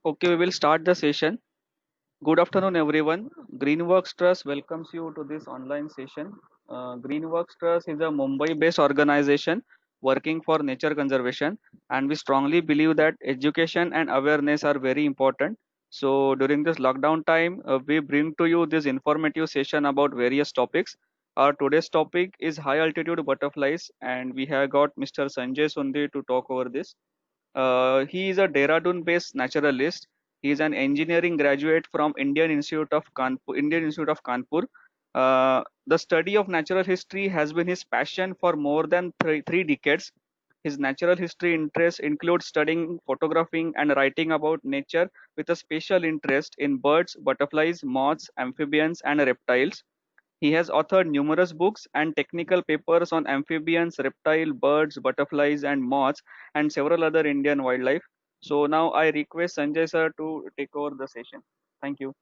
Okay, we will start the session. Good afternoon, everyone. Greenworks Trust welcomes you to this online session. Greenworks Trust is a Mumbai-based organization working for nature conservation, and we strongly believe that education and awareness are very important. So, during this lockdown time, we bring to you this informative session about various topics. Our today's topic is high altitude butterflies, and we have got Mr. Sanjay Sondhi to talk over this. He is a Dehradun-based naturalist. He is an engineering graduate from Indian Institute of Kanpur. The study of natural history has been his passion for more than three decades. His natural history interests include studying, photographing, and writing about nature with a special interest in birds, butterflies, moths, amphibians, and reptiles. He has authored numerous books and technical papers on amphibians, reptile, birds, butterflies, and moths, and several other Indian wildlife. So now I request Sanjay sir to take over the session. Thank you.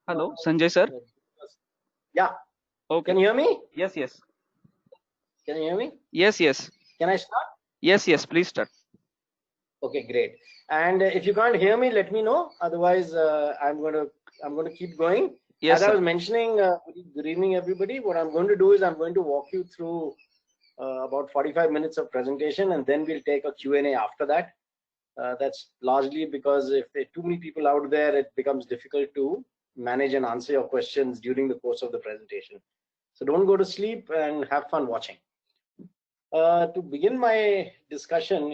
Hello, Sanjay sir. Yeah, Okay. can you hear me? Yes, yes. Can you hear me? Yes, yes. Can I start? Yes, yes. Please start. Okay, great. And if you can't hear me, let me know. Otherwise, I'm going to keep going. Yes, As I sir. was mentioning, good evening, everybody. What I'm going to do is I'm going to walk you through about 45 minutes of presentation, and then we'll take a Q&A after that. That's largely because if there are too many people out there, it becomes difficult to manage and answer your questions during the course of the presentation. So don't go to sleep and have fun watching. To begin my discussion,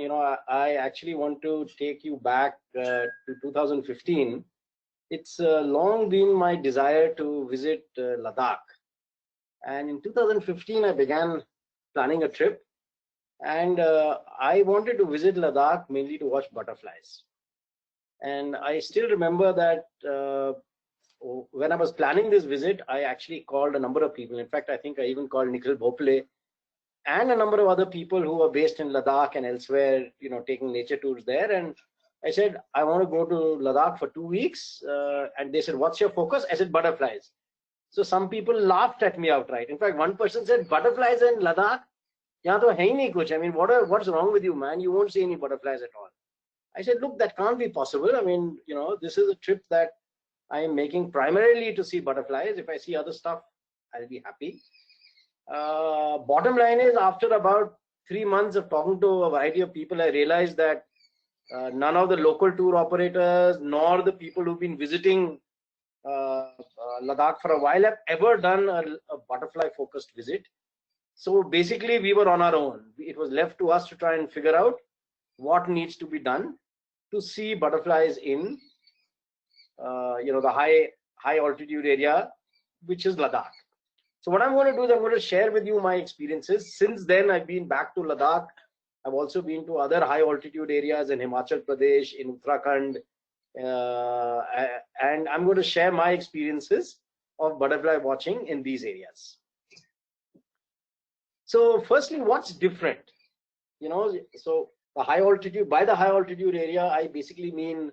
I actually want to take you back to 2015. It's long been my desire to visit Ladakh. And in 2015, I began planning a trip. And I wanted to visit Ladakh mainly to watch butterflies. And I still remember that when I was planning this visit, I actually called a number of people. In fact, I think I even called Nikhil Bhopale and a number of other people who are based in Ladakh and elsewhere, taking nature tours there. And I said, I want to go to Ladakh for 2 weeks. And they said, what's your focus? I said, butterflies. So some people laughed at me outright. In fact, one person said, butterflies in Ladakh? Yahan to hai nahi kuch. I mean, what's wrong with you, man? You won't see any butterflies at all. I said, look, that can't be possible. I mean, this is a trip that I am making primarily to see butterflies. If I see other stuff, I'll be happy. Bottom line is, after about 3 months of talking to a variety of people, I realized that none of the local tour operators nor the people who've been visiting Ladakh for a while have ever done a butterfly focused visit. So basically, we were on our own. It was left to us to try and figure out what needs to be done to see butterflies in the high altitude area, which is Ladakh. So what I'm going to do is I'm going to share with you my experiences. Since then, I've been back to Ladakh. I've also been to other high altitude areas in Himachal Pradesh, in Uttarakhand, and I'm going to share my experiences of butterfly watching in these areas. So firstly, what's different? So the high altitude, by the high altitude area, I basically mean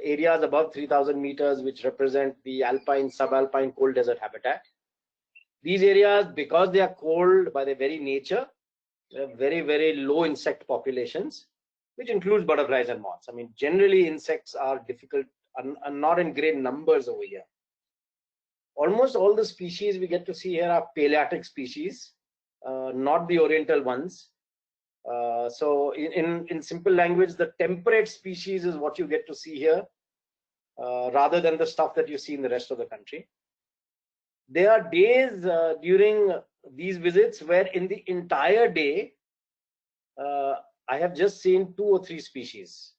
areas above 3,000 meters, which represent the alpine, subalpine, cold desert habitat. These areas, because they are cold by their very nature, have very, very low insect populations, which includes butterflies and moths. I mean, generally insects are difficult and not in great numbers over here. Almost all the species we get to see here are palearctic species, not the oriental ones. So in simple language, the temperate species is what you get to see here, rather than the stuff that you see in the rest of the country. There are days during these visits where in the entire day, I have just seen 2 or 3 species.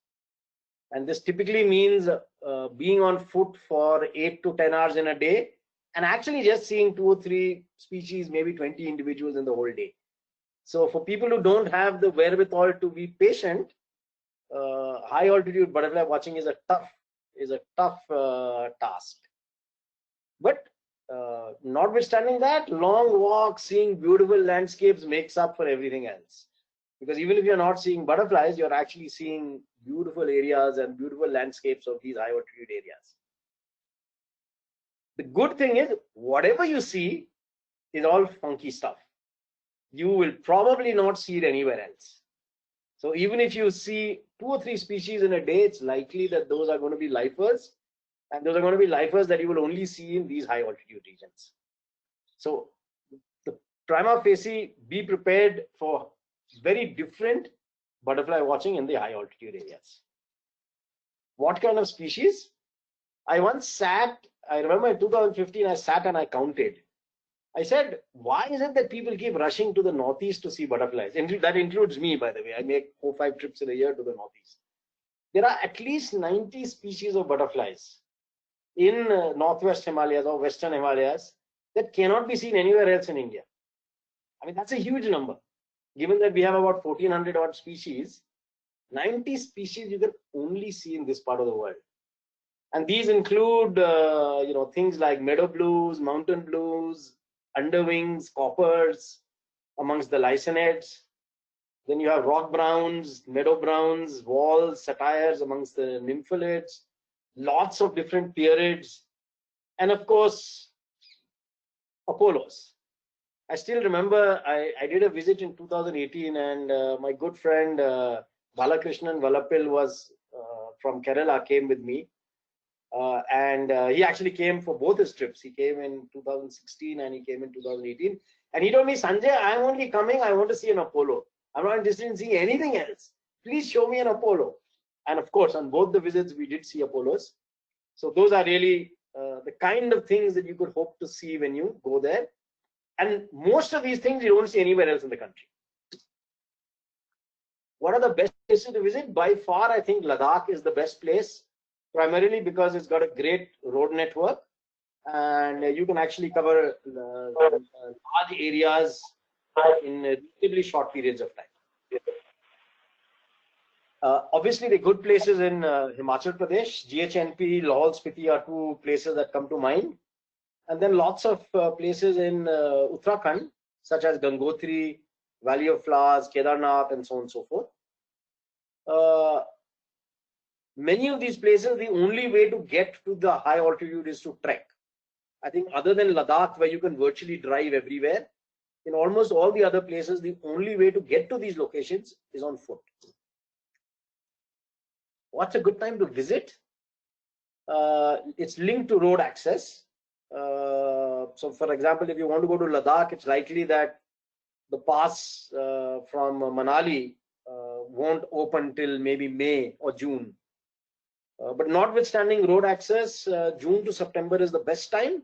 And this typically means being on foot for 8 to 10 hours in a day and actually just seeing 2 or 3 species, maybe 20 individuals in the whole day. So for people who don't have the wherewithal to be patient, high altitude butterfly watching is a tough task. But notwithstanding that, long walks, seeing beautiful landscapes makes up for everything else. Because even if you're not seeing butterflies, you're actually seeing beautiful areas and beautiful landscapes of these high altitude areas. The good thing is, whatever you see is all funky stuff. You will probably not see it anywhere else. So even if you see 2 or 3 species in a day, it's likely that those are going to be lifers, and those are going to be lifers that you will only see in these high altitude regions. So the prima facie, be prepared for very different butterfly watching in the high altitude areas. What kind of species? I remember in 2015, I sat and I counted. I said, why is it that people keep rushing to the northeast to see butterflies? That includes me, by the way. I make 4-5 trips in a year to the northeast. There are at least 90 species of butterflies in northwest Himalayas or western Himalayas that cannot be seen anywhere else in India. I mean, that's a huge number. Given that we have about 1400 odd species, 90 species you can only see in this part of the world. And these include, things like meadow blues, mountain blues, underwings, coppers, amongst the lysinids. Then you have rock browns, meadow browns, walls, satyrs amongst the nymphalids, lots of different pearids, and of course, Apollos. I still remember I did a visit in 2018, and my good friend Balakrishnan Valapil was from Kerala, came with me. And he actually came for both his trips. He came in 2016 and he came in 2018. And he told me, Sanjay, I'm only coming. I want to see an Apollo. I'm not interested in seeing anything else. Please show me an Apollo. And of course, on both the visits, we did see Apollos. So those are really the kind of things that you could hope to see when you go there. And most of these things you don't see anywhere else in the country. What are the best places to visit? By far, I think Ladakh is the best place, primarily because it's got a great road network, and you can actually cover large areas in relatively short periods of time. Obviously, the good places in Himachal Pradesh, GHNP, Lahaul Spiti are 2 places that come to mind. And then lots of places in Uttarakhand, such as Gangotri, Valley of Flowers, Kedarnath, and so on and so forth. Many of these places, the only way to get to the high altitude is to trek. I think other than Ladakh, where you can virtually drive everywhere, in almost all the other places, the only way to get to these locations is on foot. What's a good time to visit? It's linked to road access. So for example, if you want to go to Ladakh, it's likely that the pass from Manali won't open till maybe May or June. But notwithstanding road access, June to September is the best time,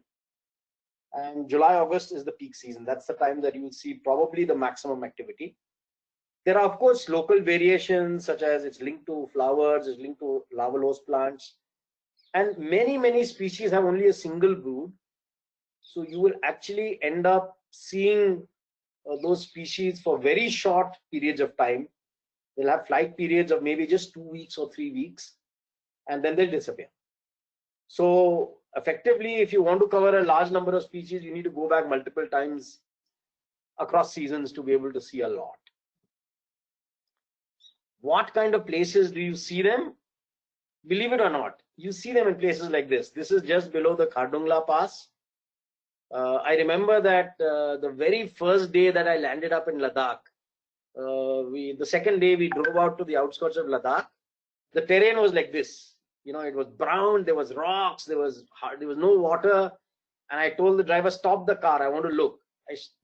and July, August is the peak season. That's the time that you will see probably the maximum activity. There are, of course, local variations, such as it's linked to flowers, it's linked to larvalose plants, and many species have only a single brood. So you will actually end up seeing those species for very short periods of time. They'll have flight periods of maybe just 2 weeks or 3 weeks, and then they'll disappear. So effectively, if you want to cover a large number of species, you need to go back multiple times across seasons to be able to see a lot. What kind of places do you see them? Believe it or not, you see them in places like this. This is just below the Khardungla Pass. I remember that the very first day that I landed up in Ladakh, the second day we drove out to the outskirts of Ladakh. The terrain was like this. You know, it was brown, there was rocks, there was no water. And I told the driver, stop the car, I want to look.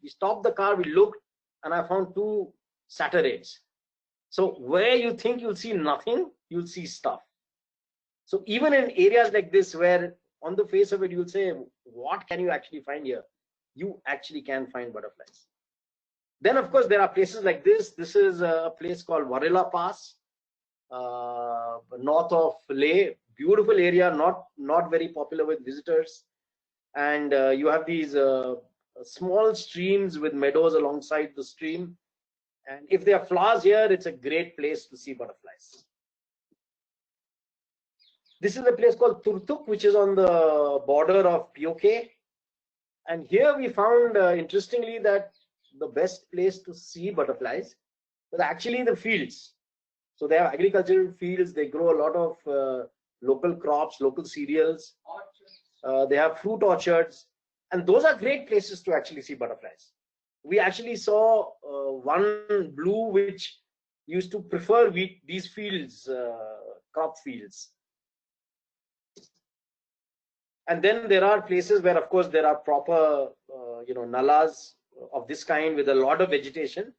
We stopped the car, we looked, and I found 2 Satyrids. So where you think you'll see nothing, you'll see stuff. So even in areas like this, where on the face of it, you'll say, what can you actually find here? You actually can find butterflies. Then, of course, there are places like this. This is a place called Warela Pass, north of Leh. Beautiful area, not very popular with visitors. And you have these small streams with meadows alongside the stream. And if there are flowers here, it's a great place to see butterflies. This is a place called Turtuk, which is on the border of POK. And here we found, interestingly, that the best place to see butterflies was actually the fields. So they have agricultural fields. They grow a lot of local crops, local cereals. They have fruit orchards, and those are great places to actually see butterflies. We actually saw one blue which used to prefer these fields, crop fields. And then there are places where, of course, there are proper, nalas of this kind with a lot of vegetation,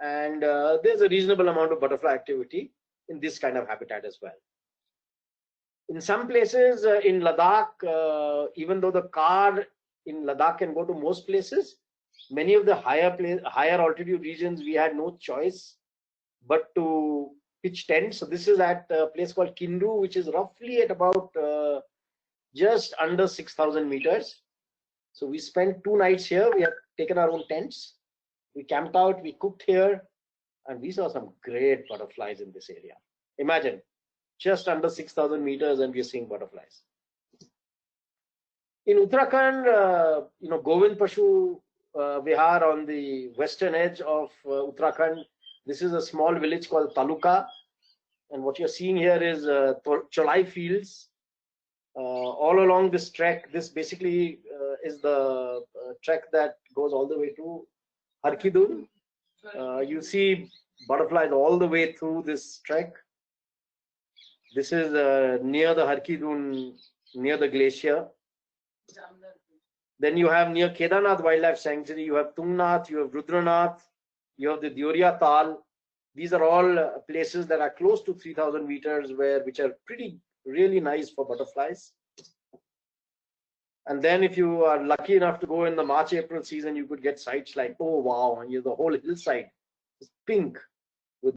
and there's a reasonable amount of butterfly activity in this kind of habitat as well. In some places in Ladakh, even though the car in Ladakh can go to most places, many of the higher altitude regions, we had no choice but to pitch tents. So this is at a place called Kindu, which is roughly at about just under 6,000 meters. So we spent 2 nights here. We have taken our own tents. We camped out, we cooked here, and we saw some great butterflies in this area. Imagine, just under 6,000 meters and we're seeing butterflies. In Uttarakhand, Govind Pashu Vihar on the western edge of Uttarakhand, this is a small village called Taluka. And what you're seeing here is cholai fields. All along this trek, this basically is the trek that goes all the way to Harkidun. You see butterflies all the way through this trek. This is near the Harkidun, near the glacier. Then you have near Kedarnath Wildlife Sanctuary, you have Tungnath, you have Rudranath, you have the Deoria Tal. These are all places that are close to 3,000 meters, which are really nice for butterflies. And then if you are lucky enough to go in the March-April season, you could get sights like, oh wow, and the whole hillside is pink with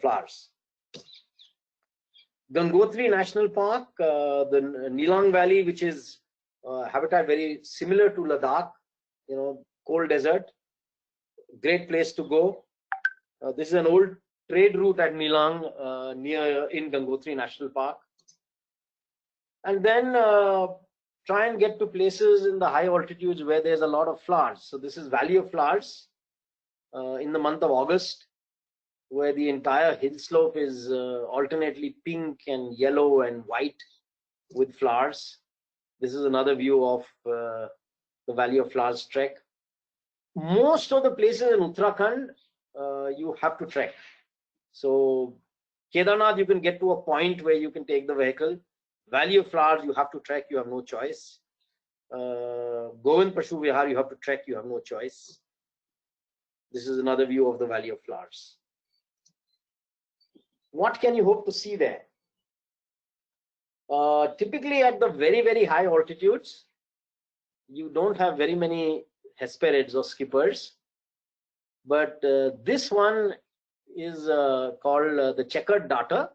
flowers. Gangotri National Park, the Nilang Valley, which is habitat very similar to Ladakh, cold desert, great place to go. This is an old trade route at Nilang in Gangotri National Park. And then try and get to places in the high altitudes where there's a lot of flowers. So this is Valley of Flowers in the month of August, where the entire hill slope is alternately pink and yellow and white with flowers. This is another view of the Valley of Flowers trek. Most of the places in Uttarakhand, you have to trek. So Kedarnath, you can get to a point where you can take the vehicle. Valley of Flowers, you have to trek, you have no choice. Govind Pashu Vihar, you have to trek, you have no choice. This is another view of the Valley of Flowers. What can you hope to see there? Typically at the very, very high altitudes, you don't have very many Hesperids or skippers. But this one is called the checkered darter.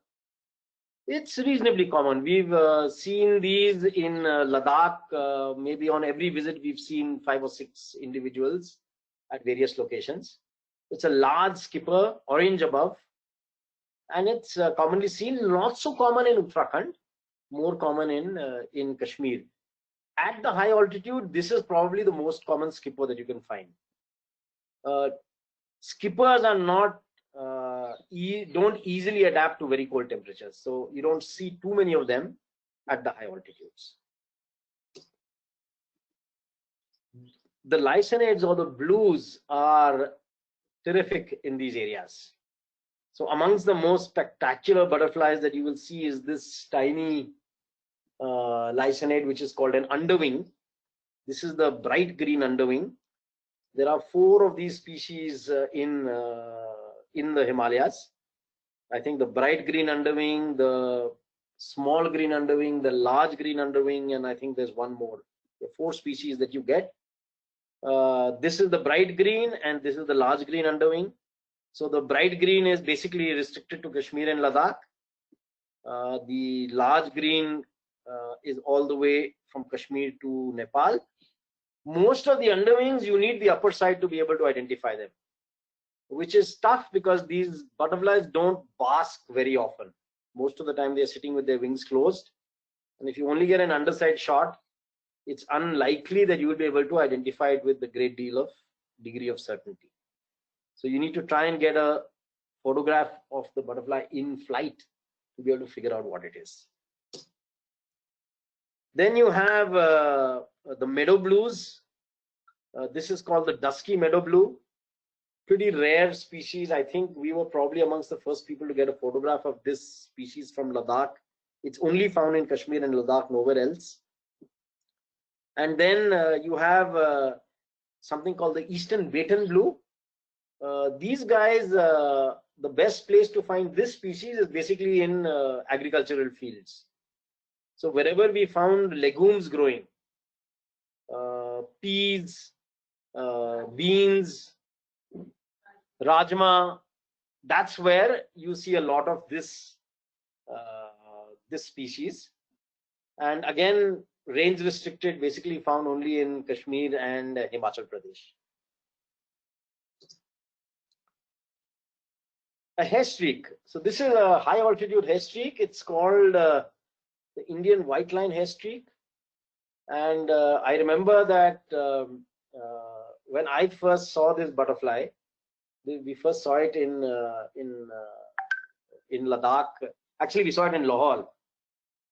It's reasonably common. We've seen these in Ladakh. Maybe on every visit, we've seen 5 or 6 individuals at various locations. It's a large skipper, orange above, and it's commonly seen. Not so common in Uttarakhand, more common in Kashmir. At the high altitude, this is probably the most common skipper that you can find. Skippers are not don't easily adapt to very cold temperatures, so you don't see too many of them at the high altitudes. The lysanids or the blues are terrific in these areas. So amongst the most spectacular butterflies that you will see is this tiny lysanid, which is called an underwing. This is the bright green underwing. There are 4 of these species in the Himalayas. I think the bright green underwing, the small green underwing, the large green underwing, and I think there's one more. There are 4 species that you get. This is the bright green and this is the large green underwing. So the bright green is basically restricted to Kashmir and Ladakh. The large green is all the way from Kashmir to Nepal. Most of the underwings, you need the upper side to be able to identify them, which is tough because these butterflies don't bask very often. Most of the time they're sitting with their wings closed. And if you only get an underside shot, it's unlikely that you will be able to identify it with a great deal of degree of certainty. So you need to try and get a photograph of the butterfly in flight to be able to figure out what it is. Then you have the meadow blues. This is called the dusky meadow blue. Pretty rare species. I think we were probably amongst the first people to get a photograph of this species from Ladakh. It's only found in Kashmir and Ladakh, nowhere else. And then you have something called the eastern baton blue. These guys, the best place to find this species is basically in agricultural fields. So wherever we found legumes growing, peas, beans, rajma, that's where you see a lot of this this species. And again, range restricted, basically found only in Kashmir and Himachal Pradesh. A hair streak. So this is a high altitude hair streak. It's called the Indian white line hair streak. And I remember that when I first saw this butterfly, we first saw it in Ladakh. Actually, we saw it in Lahore.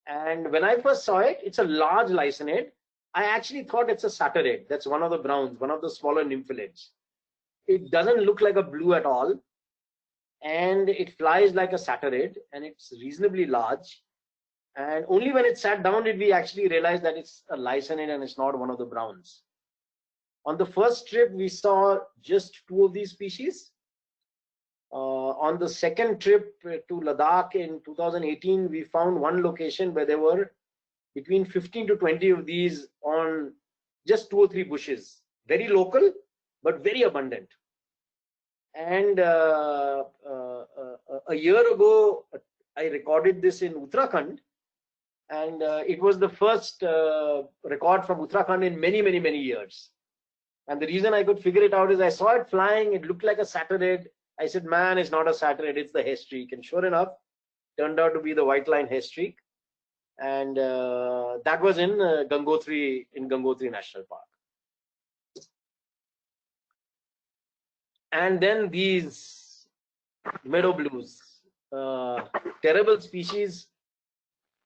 And when I first saw it, it's a large lycaenid. I actually thought it's a satyrid. That's one of the browns, one of the smaller nymphalids. It doesn't look like a blue at all. And it flies like a satyrid, and it's reasonably large. And only when it sat down did we actually realize that it's a lycaenid and it's not one of the browns. On the first trip, we saw just 2 of these species. On the second trip to Ladakh in 2018, we found one location where there were between 15 to 20 of these on just 2 or 3 bushes. Very local, but very abundant. And a year ago, I recorded this in Uttarakhand, and it was the first record from Uttarakhand in many, many, many years. And the reason I could figure it out is I saw it flying. It looked like a satyrid. I said, man, it's not a satyrid, it's the hair streak. And sure enough, turned out to be the white line hair streak. And that was in Gangotri National Park. And then these meadow blues, terrible species.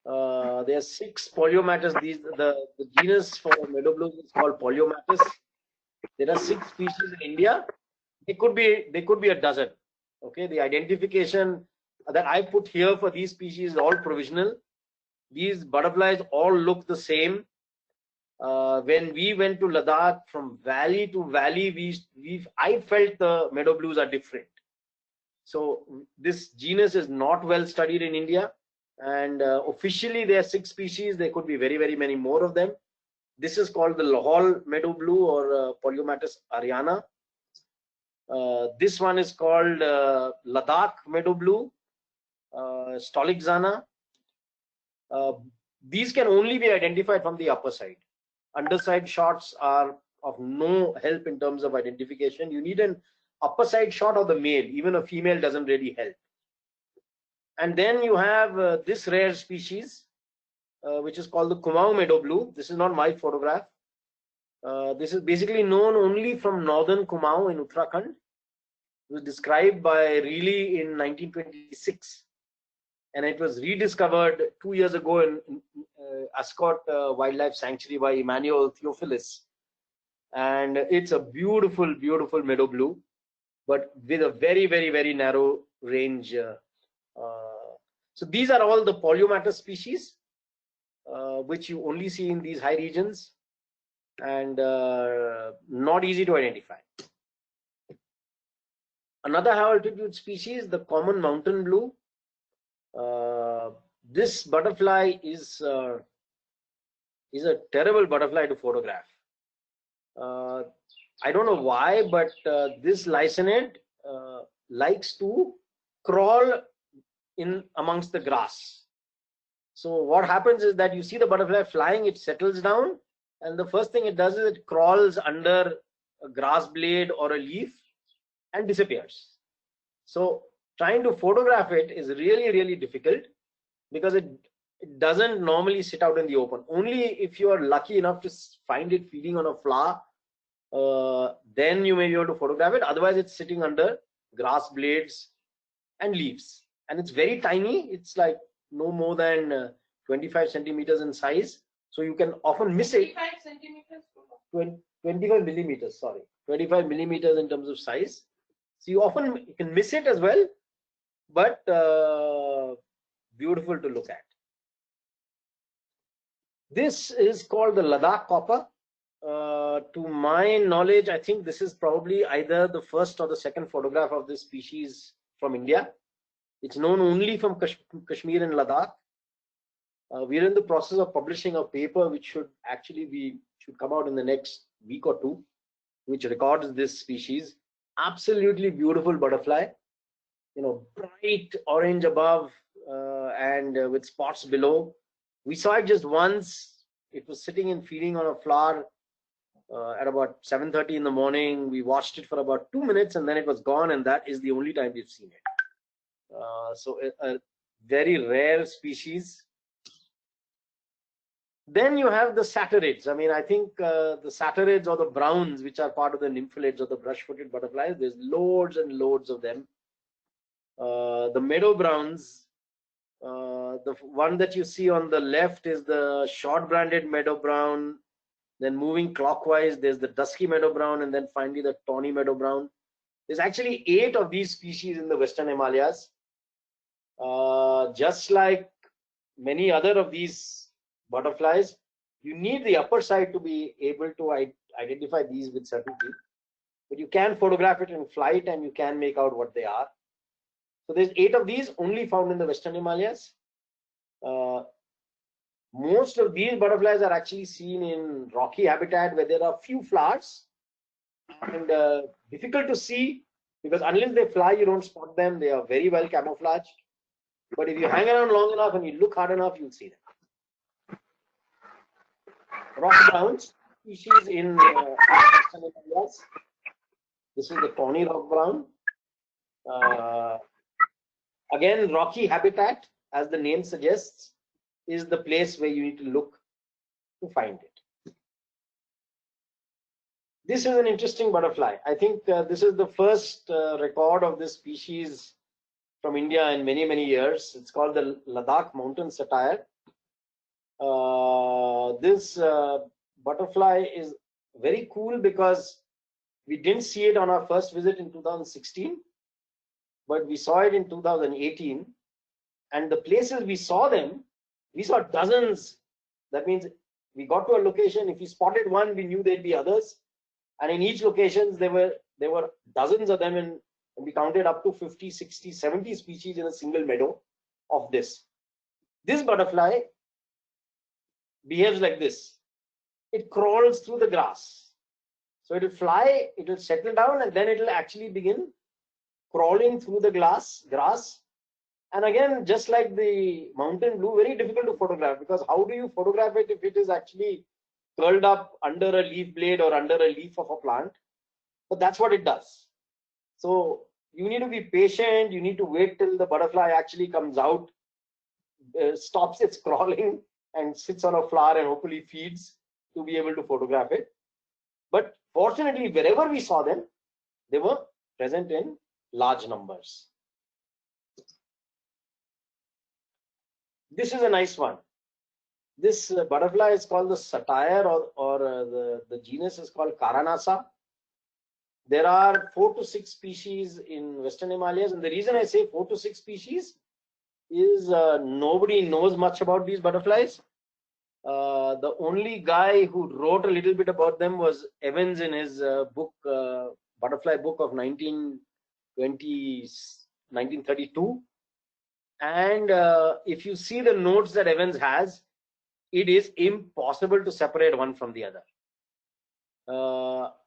There are 6 poliomatus. The genus for meadow blues is called poliomatus. There are 6 species in India. They could be a dozen. Okay, the identification that I put here for these species is all provisional. These butterflies all look the same. When we went to Ladakh, from valley to valley, I felt the meadow blues are different. So this genus is not well studied in India, and officially there are 6 species. There could be very, very many more of them. This is called the Lahore meadow blue, or Poliomatus ariana. This one is called Ladakh meadow blue, Stoliczana. These can only be identified from the upper side. Underside shots are of no help in terms of identification. You need an upper side shot of the male. Even a female doesn't really help. And then you have this rare species, which is called the Kumaon meadow blue. This is not my photograph. This is basically known only from northern Kumaon in Uttarakhand. It was described by Reilly in 1926, and it was rediscovered 2 years ago in Ascot Wildlife Sanctuary by Emmanuel Theophilus. And it's a beautiful, beautiful meadow blue, but with a very, very, very narrow range. So these are all the poliomatus species, which you only see in these high regions, and not easy to identify. Another high altitude species, the common mountain blue. This butterfly is a terrible butterfly to photograph. I don't know why, but this lycaenid likes to crawl in amongst the grass. So what happens is that you see the butterfly flying, it settles down, and the first thing it does is it crawls under a grass blade or a leaf and disappears. So trying to photograph it is really, really difficult, because it doesn't normally sit out in the open. Only if you are lucky enough to find it feeding on a flower, then you may be able to photograph it. Otherwise, it's sitting under grass blades and leaves, and it's very tiny. It's like no more than 25 centimeters in size. So you can often miss it. 25 centimeters. 25 millimeters, sorry. 25 millimeters in terms of size. So you often can miss it as well, but beautiful to look at. This is called the Ladakh copper. To my knowledge, I think this is probably either the first or the second photograph of this species from India. It's known only from Kashmir and Ladakh. We're in the process of publishing a paper which should come out in the next week or two, which records this species. Absolutely beautiful butterfly, bright orange above and with spots below. We saw it just once. It was sitting and feeding on a flower at about 7:30 in the morning. We watched it for about 2 minutes and then it was gone, and that is the only time we've seen it. So a very rare species. Then you have the satirids. I mean, I think the satirids or the browns, which are part of the nymphalids or the brush-footed butterflies, there's loads and loads of them. The meadow browns, the one that you see on the left is the short-branded meadow brown. Then moving clockwise, there's the dusky meadow brown, and then finally the tawny meadow brown. There's actually 8 of these species in the Western Himalayas. Just like many other of these butterflies, you need the upper side to be able to identify these with certainty. But you can photograph it in flight and you can make out what they are. So there's 8 of these only found in the Western Himalayas. Most of these butterflies are actually seen in rocky habitat where there are few flowers and difficult to see, because unless they fly, you don't spot them. They are very well camouflaged. But if you hang around long enough and you look hard enough, you'll see them. Rock browns, species in Western Himalayas. This is the tawny rock brown. Again, rocky habitat, as the name suggests, is the place where you need to look to find it. This is an interesting butterfly. I think this is the first record of this species from India in many, many years. It's called the Ladakh mountain satyr. This butterfly is very cool because we didn't see it on our first visit in 2016, but we saw it in 2018. And the places we saw them, we saw dozens. That means we got to a location. If we spotted one, we knew there'd be others. And in each location, there were dozens of them, and we counted up to 50, 60, 70 species in a single meadow of this. This butterfly behaves like this. It crawls through the grass. So it will fly, it will settle down, and then it will actually begin crawling through the grass. And again, just like the mountain blue, very difficult to photograph, because how do you photograph it if it is actually curled up under a leaf blade or under a leaf of a plant? But that's what it does. So you need to be patient. You need to wait till the butterfly actually comes out, stops its crawling, and sits on a flower and hopefully feeds to be able to photograph it. But fortunately, wherever we saw them, they were present in large numbers. This is a nice one. This butterfly is called the satyr, or the genus is called Karanasa. There are 4 to 6 species in Western Himalayas, and the reason I say 4 to 6 species is nobody knows much about these butterflies. The only guy who wrote a little bit about them was Evans in his book, Butterfly Book of 1932. And if you see the notes that Evans has, it is impossible to separate one from the other.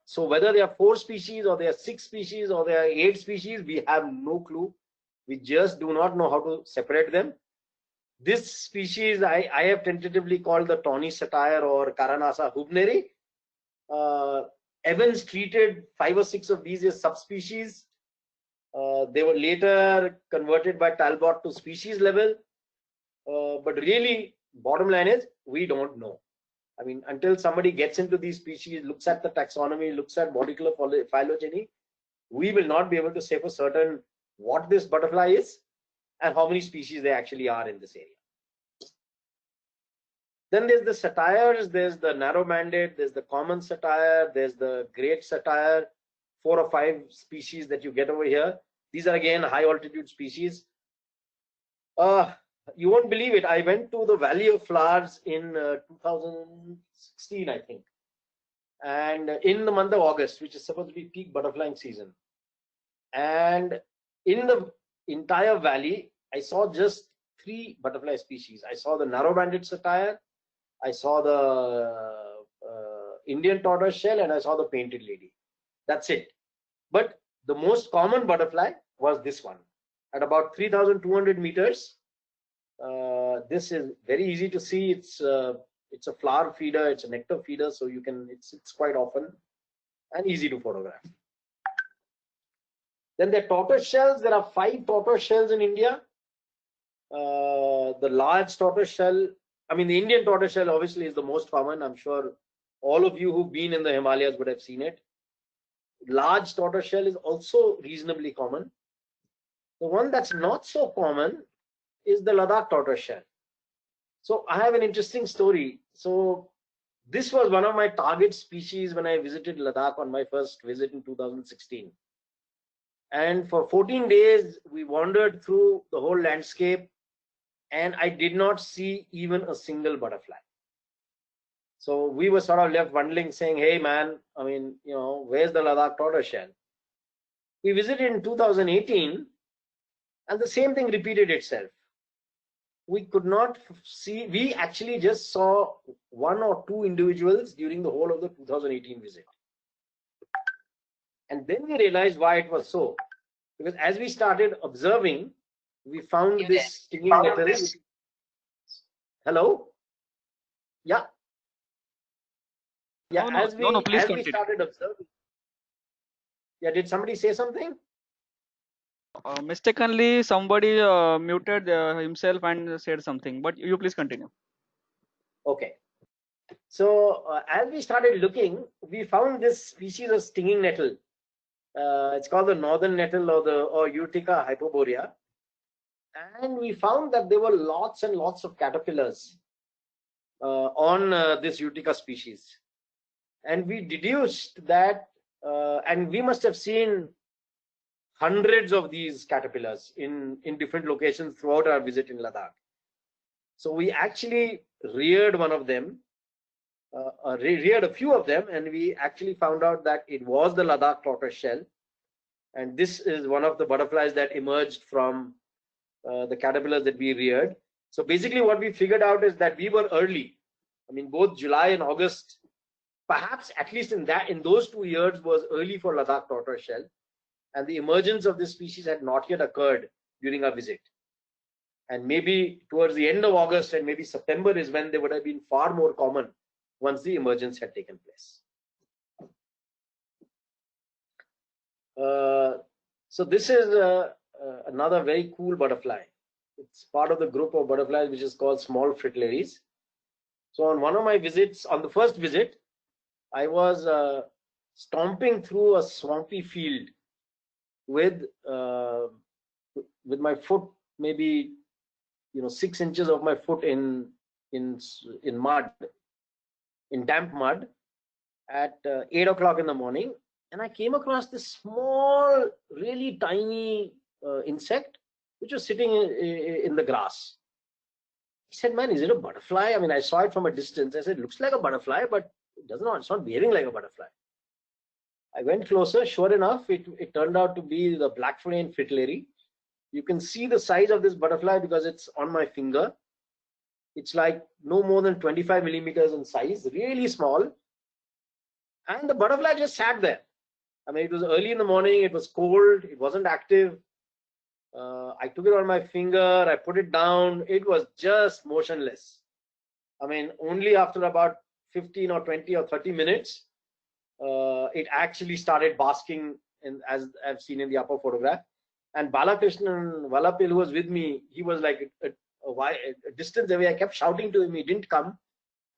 So whether there are 4 species or there are 6 species or there are 8 species, we have no clue. We just do not know how to separate them. This species I have tentatively called the tawny satyr or Karanasa hubneri. Evans treated 5 or 6 of these as subspecies. They were later converted by Talbot to species level. But really, bottom line is, we don't know. I mean, until somebody gets into these species, looks at the taxonomy, looks at molecular phylogeny, we will not be able to say for certain what this butterfly is and how many species there actually are in this area. Then there's the satires, there's the narrow-banded, there's the common satire, there's the great satire, 4 or 5 species that you get over here. These are again high altitude species. You won't believe it. I went to the Valley of Flowers in 2016, I think, and in the month of August, which is supposed to be peak butterflying season. And in the entire valley, I saw just 3 butterfly species. I saw the narrow-banded satire, I saw the Indian tortoiseshell, and I saw the painted lady. That's it. But the most common butterfly was this one. At about 3,200 meters, this is very easy to see. It's a flower feeder, it's a nectar feeder, so you can, it's quite often and easy to photograph. Then the tortoise shells, there are 5 tortoise shells in India. The large tortoise shell, I mean, the Indian tortoise shell obviously is the most common. I'm sure all of you who've been in the Himalayas would have seen it. Large tortoise shell is also reasonably common. The one that's not so common is the Ladakh tortoise shell. So I have an interesting story. So this was one of my target species when I visited Ladakh on my first visit in 2016. And for 14 days, we wandered through the whole landscape, and I did not see even a single butterfly. So we were sort of left wondering, saying, hey man, I mean, you know, where's the Ladakh tortoise shell? We visited in 2018, and the same thing repeated itself. We could not see, we actually just saw 1 or 2 individuals during the whole of the 2018 visit. And then we realized why it was so. Because as we started observing, we found this stinging nettle. Hello? Yeah. Yeah, No, please as we continue. started observing. Yeah, did somebody say something? Mistakenly, somebody muted himself and said something, but you please continue. Okay. So as we started looking, we found this species of stinging nettle. It's called the northern nettle or Urtica hypoborea. And we found that there were lots and lots of caterpillars on this Urtica species. And we deduced that, and we must have seen hundreds of these caterpillars in different locations throughout our visit in Ladakh. So we actually reared one of them, reared a few of them, and we actually found out that it was the Ladakh tortoise shell. And this is one of the butterflies that emerged from the caterpillars that we reared. So basically what we figured out is that we were early. I mean, both July and August, perhaps at least in those 2 years, was early for Ladakh tortoise shell. And the emergence of this species had not yet occurred during our visit. And maybe towards the end of August and maybe September is when they would have been far more common once the emergence had taken place. So this is another very cool butterfly. It's part of the group of butterflies which is called small fritillaries. So on one of my visits, on the first visit, I was stomping through a swampy field with my foot, maybe 6 inches of my foot in mud, in damp mud, at 8 o'clock in the morning, and I came across this small, really tiny insect which was sitting in the grass. He said, man, is it a butterfly? I mean, I saw it from a distance. I said, looks like a butterfly, but it's not behaving like a butterfly. I went closer. Sure enough, it turned out to be the black flame fritillary. You can see the size of this butterfly because it's on my finger. It's like no more than 25 millimeters in size, really small. And the butterfly just sat there. I mean, it was early in the morning, it was cold, it wasn't active. I took it on my finger, I put it down, it was just motionless. I mean, only after about 15 or 20 or 30 minutes, it actually started basking, as I've seen in the upper photograph. And Balakrishnan Valapil, who was with me, he was like a distance away. I kept shouting to him, he didn't come.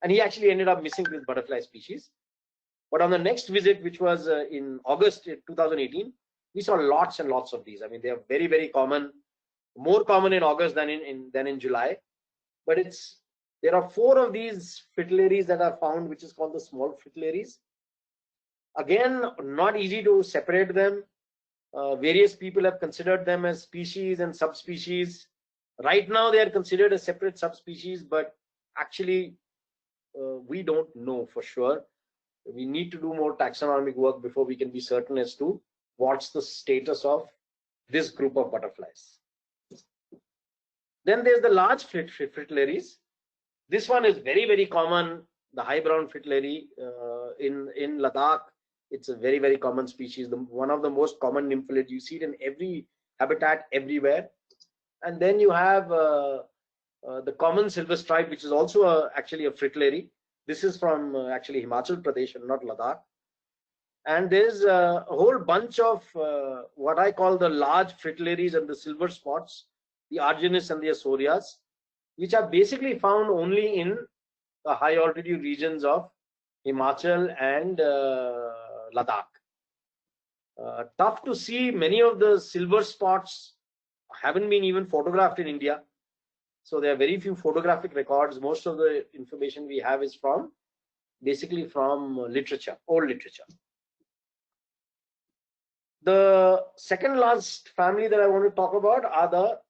And he actually ended up missing this butterfly species. But on the next visit, which was in August 2018, we saw lots and lots of these. I mean, they are very, very common, more common in August than in July. But it's There are 4 of these fritillaries that are found, which is called the small fritillaries. Again, not easy to separate them. Various people have considered them as species and subspecies. Right now, they are considered as separate subspecies, but actually, we don't know for sure. We need to do more taxonomic work before we can be certain as to what's the status of this group of butterflies. Then there's the large fritillaries. This one is very, very common, the high brown fritillary in Ladakh. It's a very, very common species, one of the most common nymphalids. You see it in every habitat everywhere. And then you have the common silver stripe, which is also actually a fritillary. This is from actually Himachal Pradesh and not Ladakh. And there's a whole bunch of what I call the large fritillaries and the silver spots, the Argynnis and the Asorias, which are basically found only in the high altitude regions of Himachal and Ladakh. Tough to see. Many of the silver spots haven't been even photographed in India. So there are very few photographic records. Most of the information we have is from basically from literature, old literature. The second last family that I want to talk about are the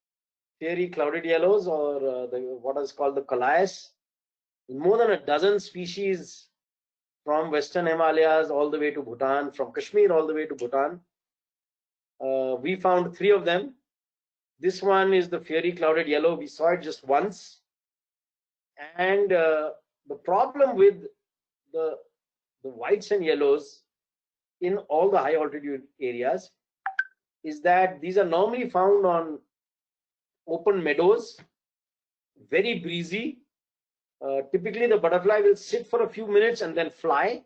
fiery clouded yellows, or what is called the Calais. More than a dozen species from Western Himalayas all the way to Bhutan, from Kashmir all the way to Bhutan. We found 3 of them. This one is the fiery clouded yellow. We saw it just once. And the problem with the whites and yellows in all the high altitude areas is that these are normally found on open meadows, very breezy. Typically, the butterfly will sit for a few minutes and then fly,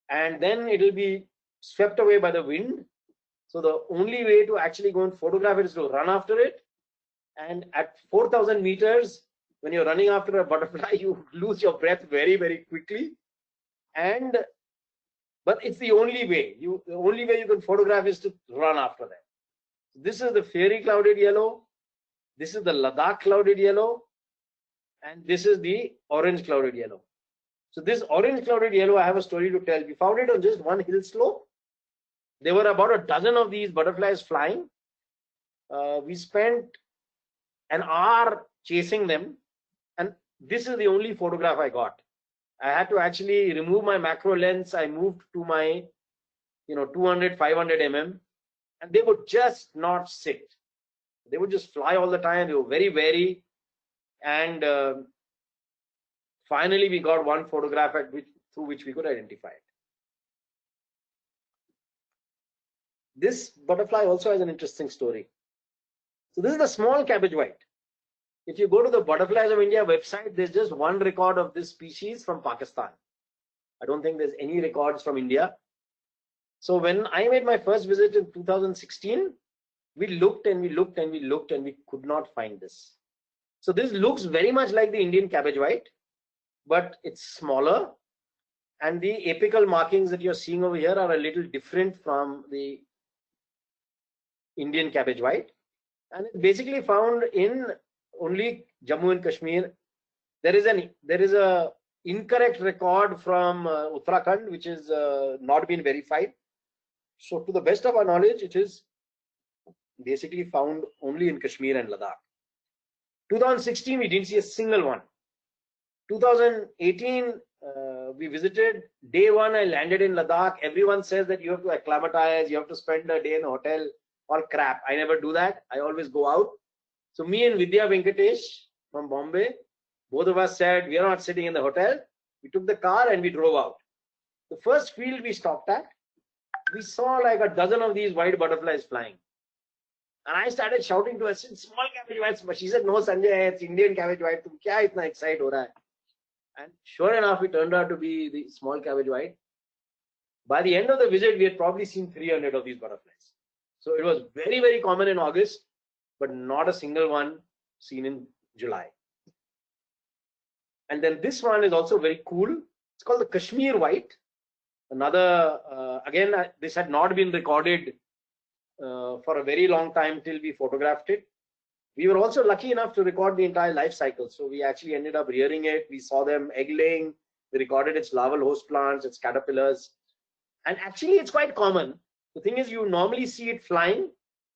and then it will be swept away by the wind. So the only way to actually go and photograph it is to run after it. And at 4,000 meters, when you're running after a butterfly, you lose your breath very, very quickly. But it's the only way. The only way you can photograph is to run after them. This is the fiery clouded yellow. This is the Ladakh clouded yellow. And this is the orange clouded yellow. So this orange clouded yellow, I have a story to tell. We found it on just one hill slope. There were about a dozen of these butterflies flying. We spent an hour chasing them, and this is the only photograph I got. I had to actually remove my macro lens. I moved to my 200, 500 mm, and they would just not sit. They would just fly all the time. They were very wary. And finally, we got one photograph through which we could identify it. This butterfly also has an interesting story. So this is the small cabbage white. If you go to the Butterflies of India website, there's just one record of this species from Pakistan. I don't think there's any records from India. So when I made my first visit in 2016, we looked and we looked and we looked and we could not find this. So this looks very much like the Indian cabbage white, but it's smaller. And the apical markings that you're seeing over here are a little different from the Indian cabbage white. And it's basically found in only Jammu and Kashmir. There is a incorrect record from Uttarakhand, which is not been verified. So to the best of our knowledge, it is basically found only in Kashmir and Ladakh. 2016, we didn't see a single one. 2018, we visited. Day 1, I landed in Ladakh. Everyone says that you have to acclimatize, you have to spend a day in a hotel. All crap. I never do that. I always go out. So me and Vidya Venkatesh from Bombay, both of us said, we are not sitting in the hotel. We took the car and we drove out. The first field we stopped at, we saw like a dozen of these white butterflies flying. And I started shouting to her, small cabbage whites. But she said, no, Sanjay, it's Indian cabbage white. Tum kya itna excite ho raha hai? And sure enough, it turned out to be the small cabbage white. By the end of the visit, we had probably seen 300 of these butterflies. So it was very, very common in August, but not a single one seen in July. And then this one is also very cool. It's called the Kashmir white. Another, again, this had not been recorded for a very long time till we photographed it. We were also lucky enough to record the entire life cycle. So we actually ended up rearing it. We saw them egg laying. We recorded its larval host plants, its caterpillars. And actually, it's quite common. The thing is, you normally see it flying.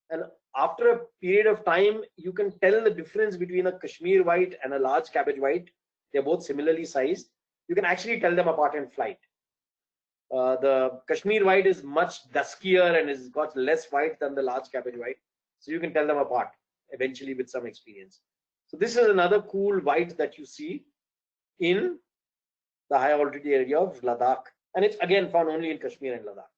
And after a period of time, you can tell the difference between a Kashmir white and a large cabbage white. They're both similarly sized. You can actually tell them apart in flight. The Kashmir white is much duskier and has got less white than the large cabbage white. So you can tell them apart eventually with some experience. So this is another cool white that you see in the high altitude area of Ladakh. And it's again found only in Kashmir and Ladakh.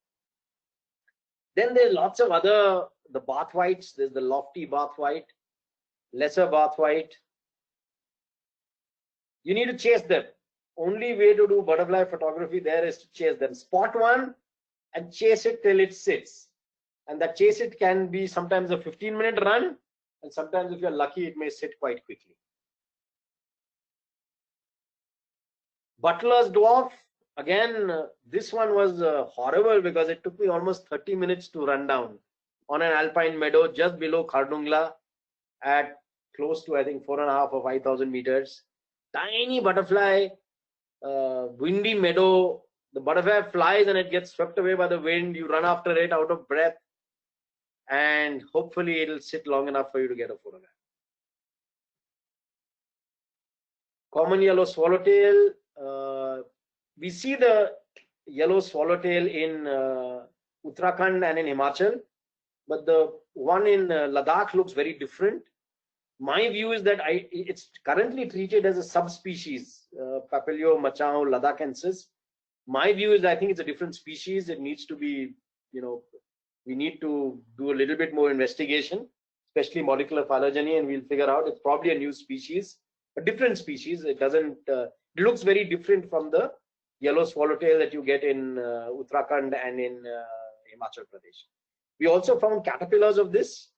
Then there's lots of other, the bath whites. There's the lofty bath white, lesser bath white. You need to chase them. Only way to do butterfly photography there is to chase them. Spot one and chase it till it sits. And that chase it can be sometimes a 15-minute run, and sometimes if you're lucky, it may sit quite quickly. Butler's dwarf, again, this one was horrible because it took me almost 30 minutes to run down on an alpine meadow just below Khardungla at close to, I think, 4.5 or 5,000 meters. Tiny butterfly, windy meadow. The butterfly flies and it gets swept away by the wind. You run after it out of breath, and hopefully it'll sit long enough for you to get a photograph. Common yellow swallowtail. We see the yellow swallowtail in Uttarakhand and in Himachal, but the one in Ladakh looks very different. My view is that it's currently treated as a subspecies, Papilio machao ladakhensis. My view is I think it's a different species. It needs to be, we need to do a little bit more investigation, especially molecular phylogeny, and we'll figure out it's probably a new species, a different species. It doesn't, it looks very different from the yellow swallowtail that you get in Uttarakhand and in Himachal Pradesh. We also found caterpillars of this,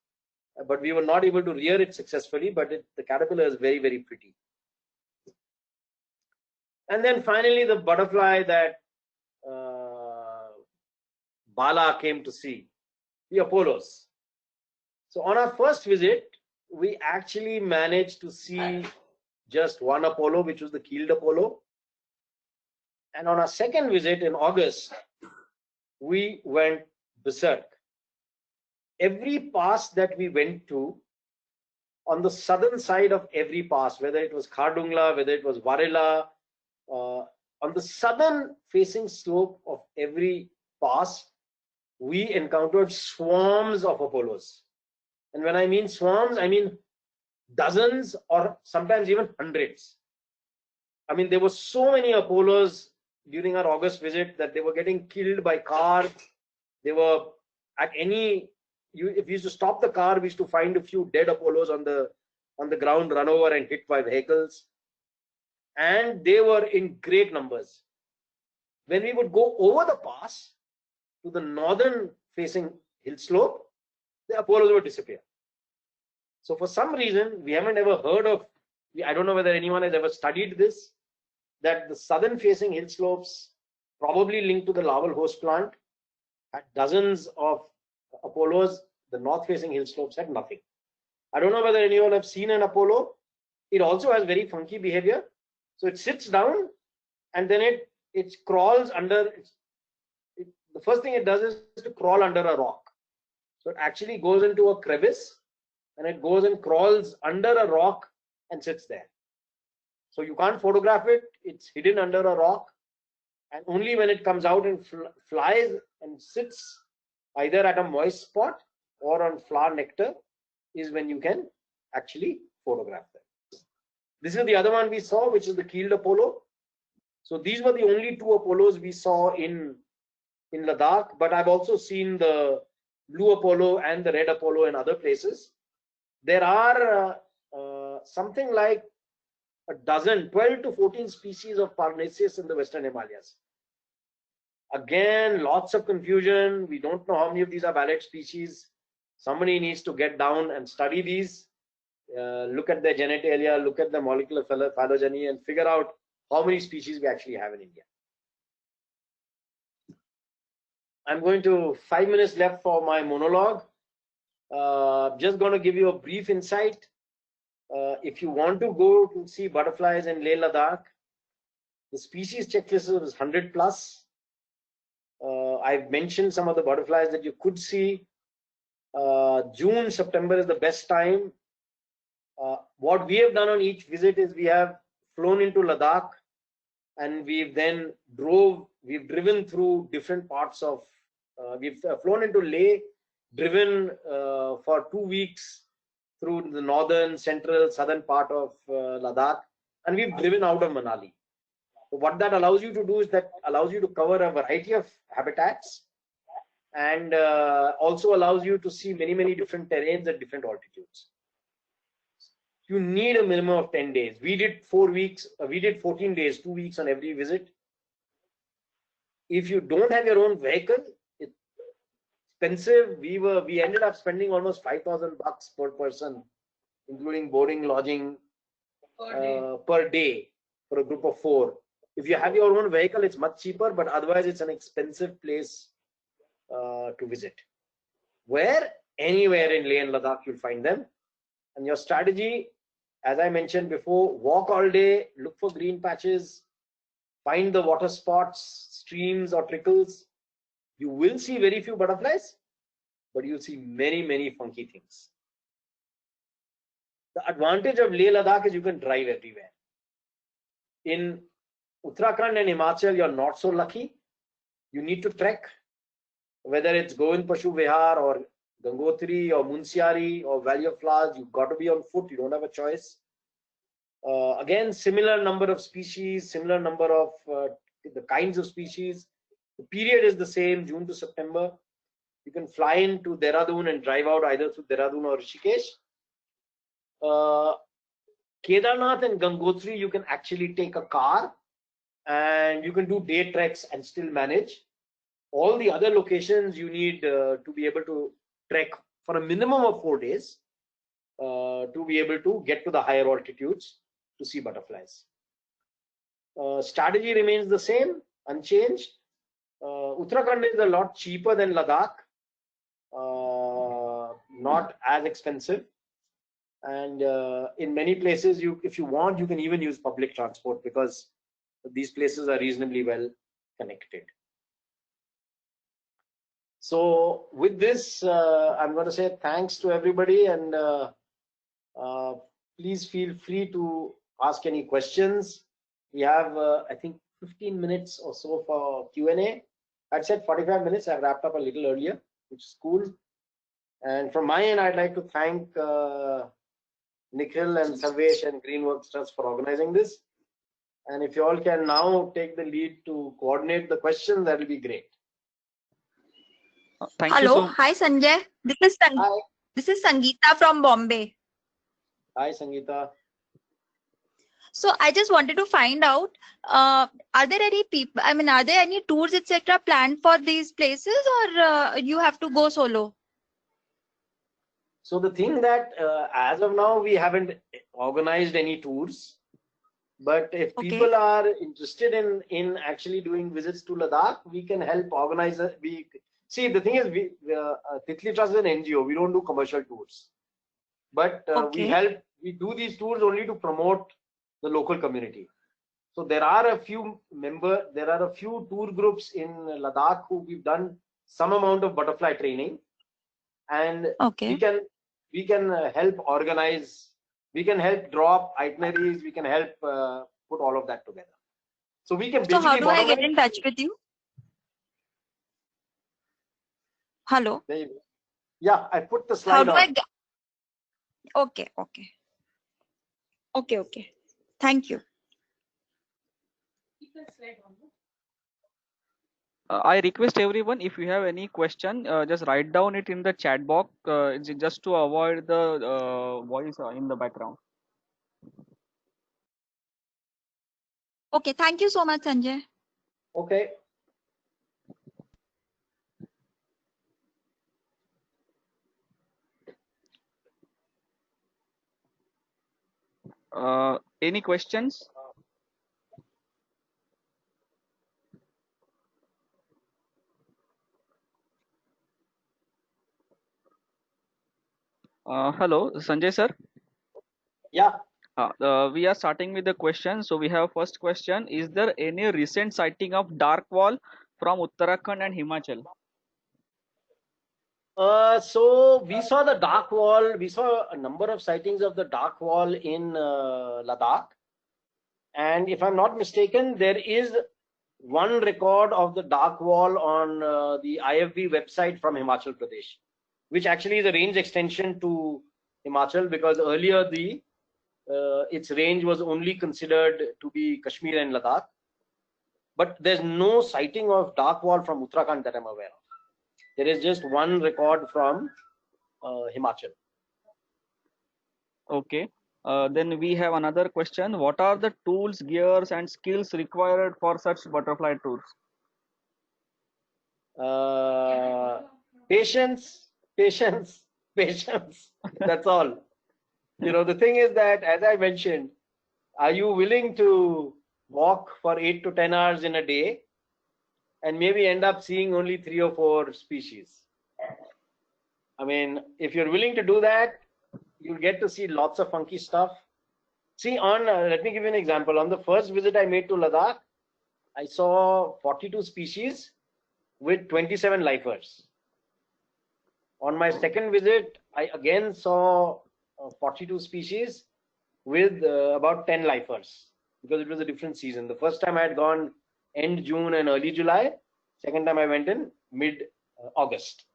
but we were not able to rear it successfully, but the caterpillar is very, very pretty. And then finally, the butterfly that Bala came to see, the Apollos. So on our first visit, we actually managed to see just one Apollo, which was the keeled Apollo. And on our second visit in August, we went berserk. Every pass that we went to, on the southern side of every pass, whether it was Khardungla, whether it was Varela, on the southern facing slope of every pass, we encountered swarms of Apollos. And when I mean swarms, I mean dozens or sometimes even hundreds. I mean, there were so many Apollos during our August visit that they were getting killed by cars. They were at any, if we used to stop the car, we used to find a few dead Apollos on the ground, run over and hit by vehicles. And they were in great numbers. When we would go over the pass to the northern facing hill slope, the Apollos would disappear. So for some reason, we haven't ever heard of, I don't know whether anyone has ever studied this, that the southern facing hill slopes, probably linked to the larval host plant, had dozens of Apollos. The north facing hill slopes had nothing. I don't know whether anyone have seen an Apollo. It also has very funky behavior. So it sits down and then it crawls under, the first thing it does is to crawl under a rock. So it actually goes into a crevice and it goes and crawls under a rock and sits there. So you can't photograph it. It's hidden under a rock. And only when it comes out and flies and sits either at a moist spot or on flower nectar is when you can actually photograph them. This is the other one we saw, which is the keeled Apollo. So these were the only two Apollos we saw in Ladakh, but I've also seen the blue Apollo and the red Apollo in other places. There are something like a dozen, 12 to 14 species of Parnasius in the Western Himalayas. Again, lots of confusion. We don't know how many of these are valid species. Somebody needs to get down and study these, look at their genitalia, look at the molecular phylogeny, and figure out how many species we actually have in India. I'm going to 5 minutes left for my monologue. Just going to give you a brief insight. If you want to go to see butterflies in Leh Ladakh, the species checklist is 100 plus. I've mentioned some of the butterflies that you could see. June, September is the best time. What we have done on each visit is we have flown into Ladakh and we've driven through different parts of, we've flown into Leh, driven for 2 weeks through the northern, central, southern part of Ladakh, and we've driven out of Manali. So what that allows you to do is that allows you to cover a variety of habitats and also allows you to see many, many different terrains at different altitudes. You need a minimum of 10 days. We did 4 weeks, we did 14 days, 2 weeks on every visit. If you don't have your own vehicle, it's expensive. We ended up spending almost $5,000 per person, including boarding, lodging per day for a group of 4. If you have your own vehicle, it's much cheaper, but otherwise it's an expensive place to visit. Where? Anywhere in Leh and Ladakh you'll find them. And your strategy, as I mentioned before, walk all day, look for green patches, find the water spots, streams or trickles. You will see very few butterflies, but you'll see many, many funky things. The advantage of Leh Ladakh is you can drive everywhere. In Uttarakhand and Himachal, you're not so lucky. You need to trek, whether it's Govind Pashu Vihar or Gangotri or Munsiari or Valley of Flowers, you've got to be on foot. You don't have a choice. Again, similar number of species, similar number of the kinds of species. The period is the same, June to September. You can fly into Dehradun and drive out either through Dehradun or Rishikesh. Kedarnath and Gangotri, you can actually take a car and you can do day treks and still manage. All the other locations you need to be able to trek for a minimum of 4 days to be able to get to the higher altitudes to see butterflies. Strategy remains the same, unchanged. Uttarakhand is a lot cheaper than Ladakh, not as expensive. And in many places, if you want, you can even use public transport because these places are reasonably well connected. So with this, I'm going to say thanks to everybody, and please feel free to ask any questions. We have, I think, 15 minutes or so for Q&A. I'd said 45 minutes. I've wrapped up a little earlier, which is cool. And from my end, I'd like to thank Nikhil and Savesh and Greenworks Trust for organizing this. And if you all can now take the lead to coordinate the questions, that will be great. Thank Hello, you so hi Sanjay. Hi. This is Sangeeta from Bombay. Hi, Sangeeta. So I just wanted to find out, are there any people? I mean, are there any tours etc. planned for these places, or you have to go solo? So the thing that as of now, we haven't organized any tours. But if Okay. people are interested in actually doing visits to Ladakh, we can help organize it. See, the thing is, Titli Trust is an NGO. We don't do commercial tours, but Okay. we do these tours only to promote the local community. So there are a few tour groups in Ladakh who we've done some amount of butterfly training, and Okay. we can help organize. We can help draw up itineraries. We can help put all of that together. So we can So how basically do I get in touch with you? Hello. There you go. Yeah, I put the How slide do on. I get? Okay. Okay. Thank you. I request everyone, if you have any question, just write down it in the chat box. It's just to avoid the voice in the background. Okay. Thank you so much, Sanjay. Okay. Any questions? Hello, Sanjay sir. Yeah. We are starting with the question. So we have first question: is there any recent sighting of dark wall from Uttarakhand and Himachal? So we saw the dark wall. We saw a number of sightings of the dark wall in Ladakh. And if I'm not mistaken, there is one record of the dark wall on the IFB website from Himachal Pradesh, which actually is a range extension to Himachal, because earlier the its range was only considered to be Kashmir and Ladakh. But there's no sighting of dark wall from Uttarakhand that I'm aware of. There is just one record from Himachal. Okay. Then we have another question. What are the tools, gears, and skills required for such butterfly tours? Patience, patience, patience. That's all. The thing is that, as I mentioned, are you willing to walk for 8 to 10 hours in a day and maybe end up seeing only 3 or 4 species? I mean, if you're willing to do that, you'll get to see lots of funky stuff. See, let me give you an example. On the first visit I made to Ladakh, I saw 42 species with 27 lifers. On my second visit, I again saw 42 species with about 10 lifers, because it was a different season. The first time I had gone end June and early July. Second time I went in mid August.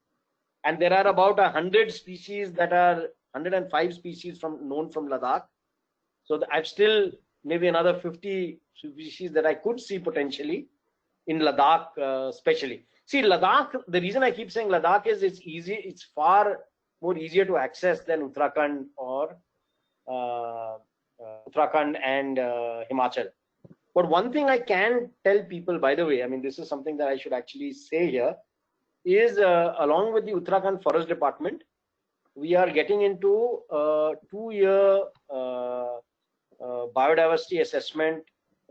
And there are about 100 species that are 105 species known from Ladakh. So I've still maybe another 50 species that I could see potentially in Ladakh, especially. See, Ladakh, the reason I keep saying Ladakh is it's far more easier to access than Uttarakhand or Uttarakhand and Himachal. But one thing I can tell people, by the way, I mean, this is something that I should actually say here, is along with the Uttarakhand Forest Department, we are getting into a 2-year biodiversity assessment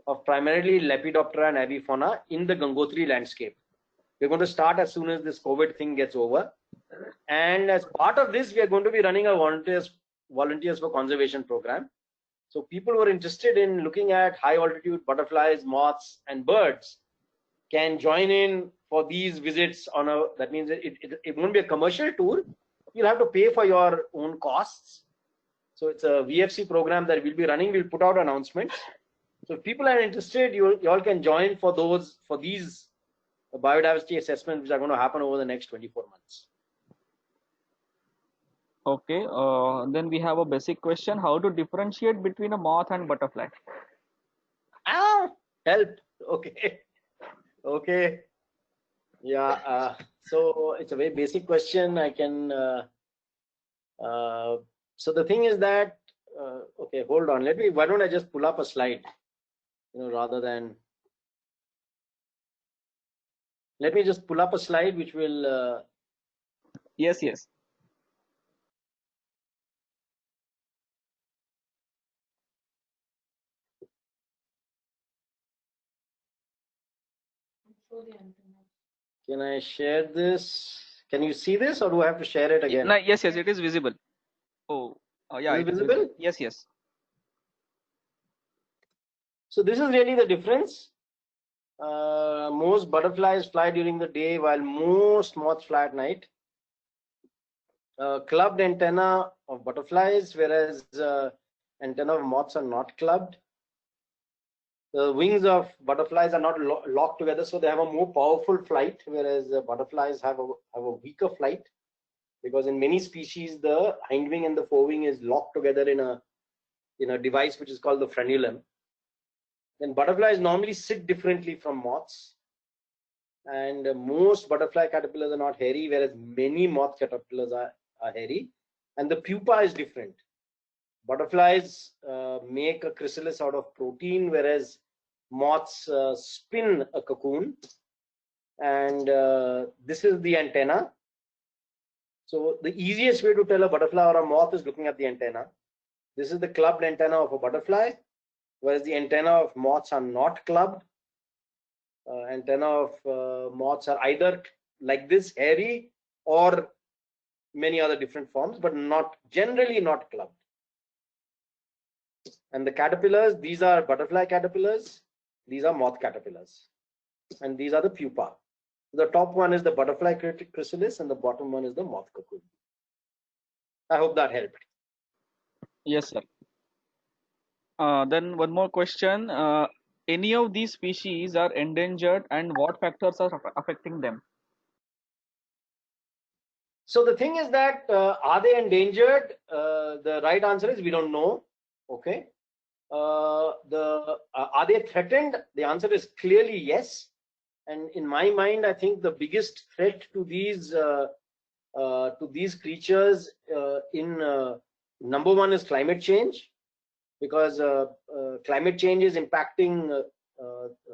of primarily Lepidoptera and Avifauna in the Gangotri landscape. We're going to start as soon as this COVID thing gets over. And as part of this, we are going to be running a volunteers for conservation program. So people who are interested in looking at high altitude butterflies, moths, and birds can join in for these visits that means it won't be a commercial tour. You'll have to pay for your own costs. So it's a VFC program that we'll be running. We'll put out announcements. So if people are interested, you all can join for these biodiversity assessments, which are going to happen over the next 24 months. Okay. Then we have a basic question: how to differentiate between a moth and butterfly? Help. Okay. Okay. Yeah. So it's a very basic question. I can. So the thing is that. Okay, hold on. Why don't I just pull up a slide? Rather than. Let me just pull up a slide which will. Yes. Can I share this? Can you see this, or do I have to share it again? No, yes, it is visible. Oh, yeah, Is it is visible? Yes. So this is really the difference. Most butterflies fly during the day, while most moths fly at night. Clubbed antenna of butterflies, whereas antenna of moths are not clubbed. The wings of butterflies are not locked together, so they have a more powerful flight, whereas butterflies have a weaker flight, because in many species the hindwing and the forewing is locked together in a device which is called the frenulum. Then butterflies normally sit differently from moths, and most butterfly caterpillars are not hairy, whereas many moth caterpillars are hairy, and the pupa is different. Butterflies make a chrysalis out of protein, whereas moths spin a cocoon, and this is the antenna. So the easiest way to tell a butterfly or a moth is looking at the antenna. This is the clubbed antenna of a butterfly, whereas the antenna of moths are not clubbed. Antenna of moths are either like this, hairy, or many other different forms, but generally not clubbed. And the caterpillars, these are butterfly caterpillars, these are moth caterpillars, and these are the pupa. The top one is the butterfly chrysalis and the bottom one is the moth cocoon. I hope that helped. Yes, sir. Then one more question. Any of these species are endangered, and what factors are affecting them? So the thing is that are they endangered? The right answer is we don't know. Okay. Are they threatened? The answer is clearly yes. And in my mind, I think the biggest threat to these creatures number one is climate change, because climate change is impacting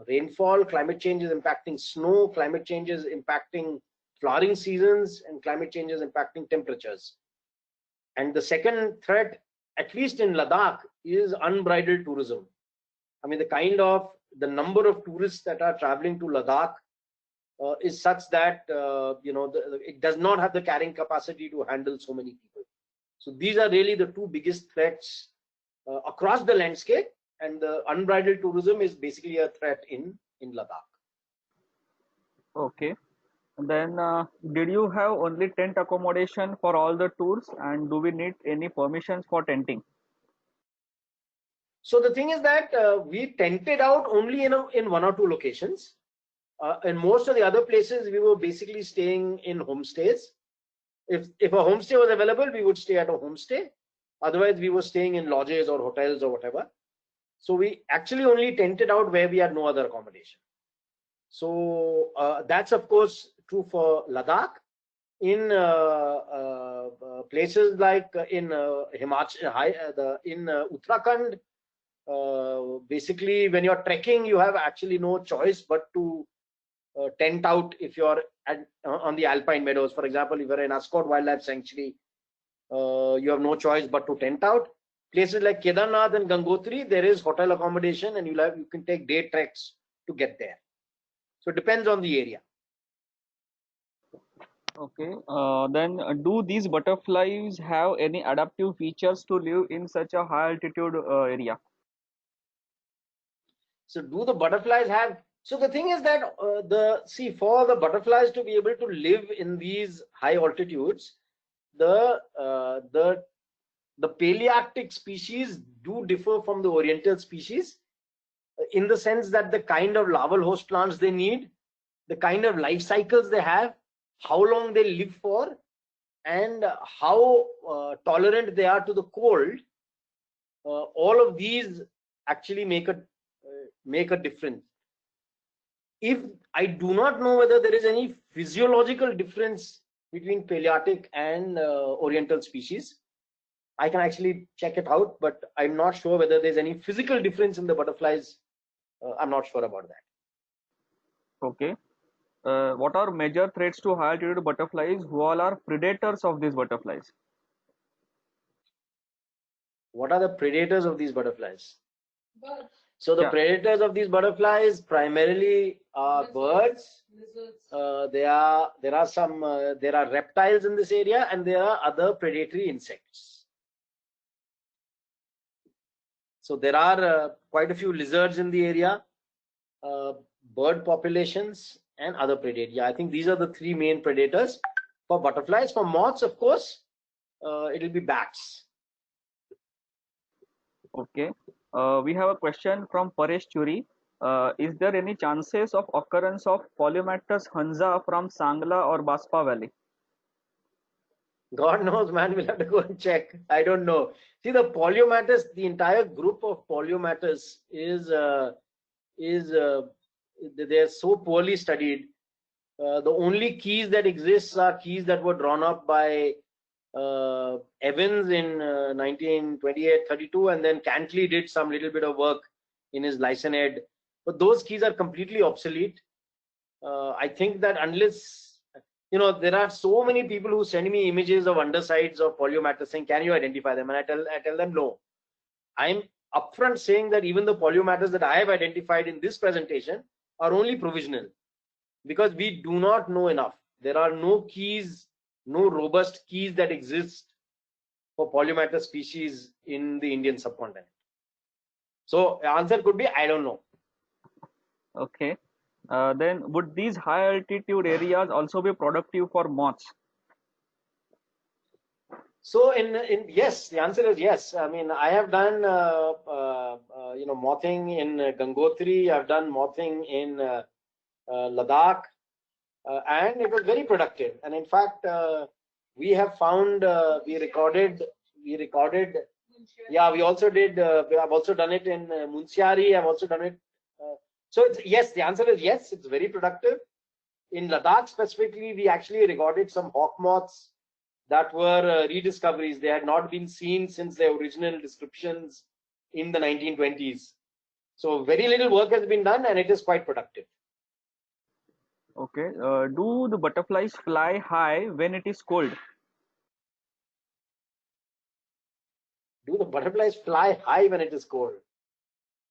rainfall, climate change is impacting snow, climate change is impacting flowering seasons, and climate change is impacting temperatures. And the second threat, at least in Ladakh, is unbridled tourism. I mean, the number of tourists that are traveling to Ladakh is such that it does not have the carrying capacity to handle so many people. So these are really the two biggest threats across the landscape, and the unbridled tourism is basically a threat in Ladakh. Okay. Then, did you have only tent accommodation for all the tours, and do we need any permissions for tenting? So the thing is that we tented out only in one or two locations. In most of the other places, we were basically staying in homestays. If a homestay was available, we would stay at a homestay. Otherwise, we were staying in lodges or hotels or whatever. So we actually only tented out where we had no other accommodation. So that's of course true for Ladakh. In places like in Himachal, in Uttarakhand, basically when you're trekking, you have actually no choice but to tent out if you're on the alpine meadows. For example, if you're in Ascot Wildlife Sanctuary, you have no choice but to tent out. Places like Kedarnath and Gangotri, there is hotel accommodation, and you can take day treks to get there. So it depends on the area. Okay. Then, do these butterflies have any adaptive features to live in such a high altitude area? So do the butterflies have? So the thing is that for the butterflies to be able to live in these high altitudes, the Palearctic species do differ from the Oriental species in the sense that the kind of larval host plants they need, the kind of life cycles they have, how long they live for, and how tolerant they are to the cold. All of these actually make a difference. If I do not know whether there is any physiological difference between Palearctic and Oriental species, I can actually check it out, but I'm not sure whether there's any physical difference in the butterflies. I'm not sure about that. Okay. What are major threats to high altitude butterflies? Who all are predators of these butterflies? What are the predators of these butterflies? Birds. So the Yeah. predators of these butterflies primarily are birds. There are reptiles in this area, and there are other predatory insects. So there are quite a few lizards in the area, bird populations, and other predators. Yeah, I think these are the three main predators for butterflies. For moths, of course, it will be bats. Okay. We have a question from Paresh Churi. Is there any chances of occurrence of Polymatus hansa from Sangla or Baspa Valley? God knows, man. We'll have to go and check. I don't know. See, the Polymatus, the entire group of Polymatus they're so poorly studied. The only keys that exist are keys that were drawn up by Evans in 1928-32, and then Cantley did some little bit of work in his Lysened. But those keys are completely obsolete. I think that unless there are so many people who send me images of undersides of Polymatus saying, "Can you identify them?" And I tell them no. I'm upfront saying that even the Polymatus that I have identified in this presentation are only provisional, because we do not know enough. There are no keys, no robust keys that exist for Polymatus species in the Indian subcontinent. So answer could be, I don't know. Okay. Then would these high altitude areas also be productive for moths? So in yes, the answer is yes. I mean, I have done mothing in Gangotri. I've done mothing in Ladakh, and it was very productive. And in fact, we have found we recorded. Yeah, we also did. I've also done it in Munsiari. I've also done it. So it's yes. The answer is yes. It's very productive. In Ladakh specifically, we actually recorded some hawk moths that were rediscoveries. They had not been seen since their original descriptions in the 1920s. So very little work has been done, and it is quite productive. Okay. Do the butterflies fly high when it is cold? Do the butterflies fly high when it is cold?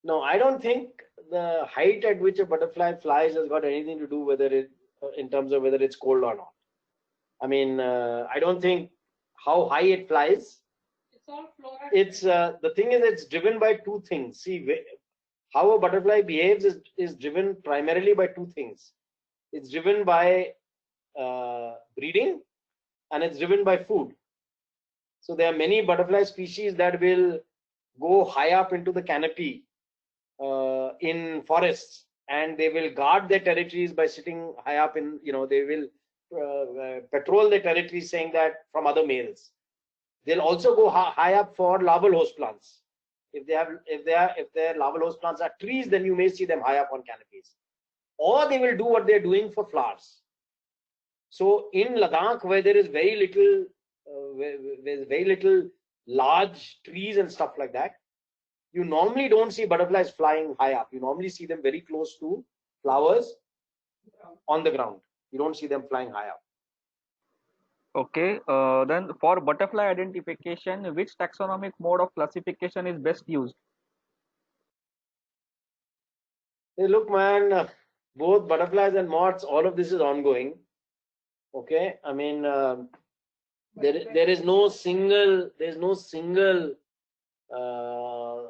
No, I don't think the height at which a butterfly flies has got anything to do whether it, in terms of whether it's cold or not. I mean, I don't think how high it flies. It's the thing is, it's driven by two things. See, how a butterfly behaves is driven primarily by two things. It's driven by breeding, and it's driven by food. So there are many butterfly species that will go high up into the canopy in forests, and they will guard their territories by sitting high up in, they will patrol their territories, saying that from other males. They'll also go high up for larval host plants. If their larval host plants are trees, then you may see them high up on canopies. Or they will do what they're doing for flowers. So in Ladakh, where there is very little, there's very little large trees and stuff like that, you normally don't see butterflies flying high up. You normally see them very close to flowers on the ground. You don't see them flying high up. Okay. Then for butterfly identification, which taxonomic mode of classification is best used? Hey, look, man, both butterflies and moths, all of this is ongoing. Okay, I mean, there's no single uh,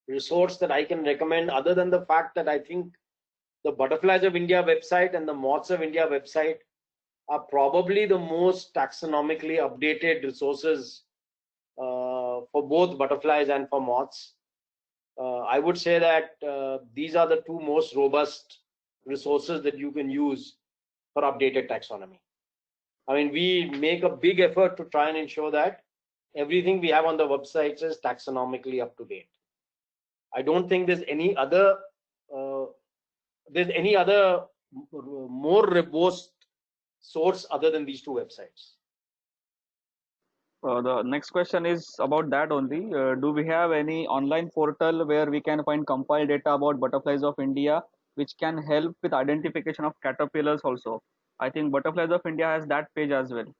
resource that I can recommend, other than the fact that I think the Butterflies of India website and the Moths of India website are probably the most taxonomically updated resources for both butterflies and for moths. I would say that these are the two most robust resources that you can use for updated taxonomy. I mean, we make a big effort to try and ensure that everything we have on the websites is taxonomically up to date. I don't think there's any other more robust source other than these two websites. The next question is about that only. Do we have any online portal where we can find compiled data about butterflies of India, which can help with identification of caterpillars also? I think Butterflies of India has that page as well.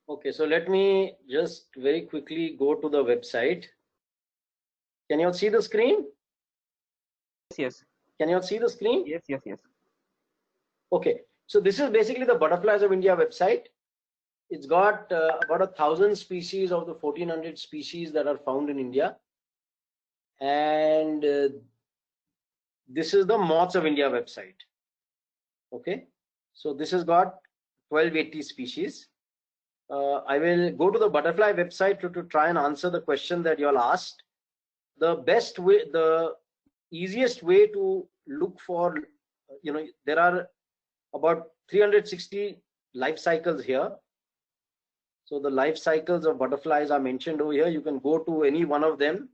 Okay, so let me just very quickly go to the website. Can you all see the screen? Yes. Can you all see the screen? Yes. Okay, so this is basically the Butterflies of India website. It's got about 1,000 species of the 1,400 species that are found in India. And this is the Moths of India website. Okay, so this has got 1280 species. I will go to the butterfly website to try and answer the question that you all asked. The best way, the easiest way to look for, there are about 360 life cycles here. So the life cycles of butterflies are mentioned over here. You can go to any one of them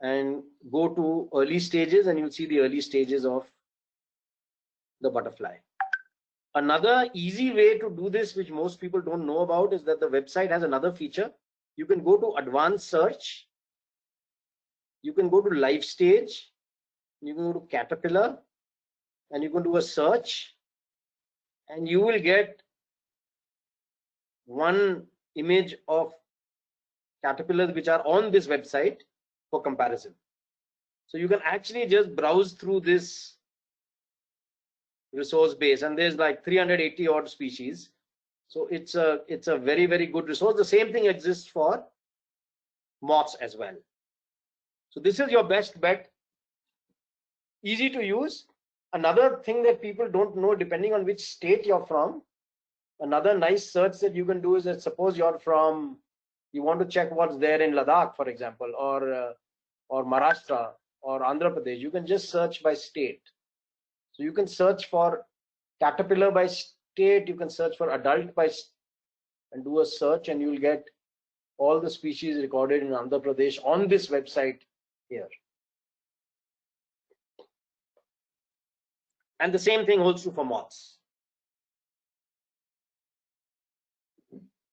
and go to early stages, and you'll see the early stages of the butterfly. Another easy way to do this, which most people don't know about, is that the website has another feature. You can go to advanced search, you can go to life stage, you can go to caterpillar, and you can do a search, and you will get one image of caterpillars which are on this website for comparison. So you can actually just browse through this resource base, and there's like 380 odd species. So it's a very, very good resource. The same thing exists for moths as well. So this is your best bet. Easy to use. Another thing that people don't know, depending on which state you're from, another nice search that you can do is that suppose you want to check what's there in Ladakh, for example, or Maharashtra or Andhra Pradesh. You can just search by state. So you can search for caterpillar by state. You can search for adult by and do a search, and you'll get all the species recorded in Andhra Pradesh on this website here. And the same thing holds true for moths.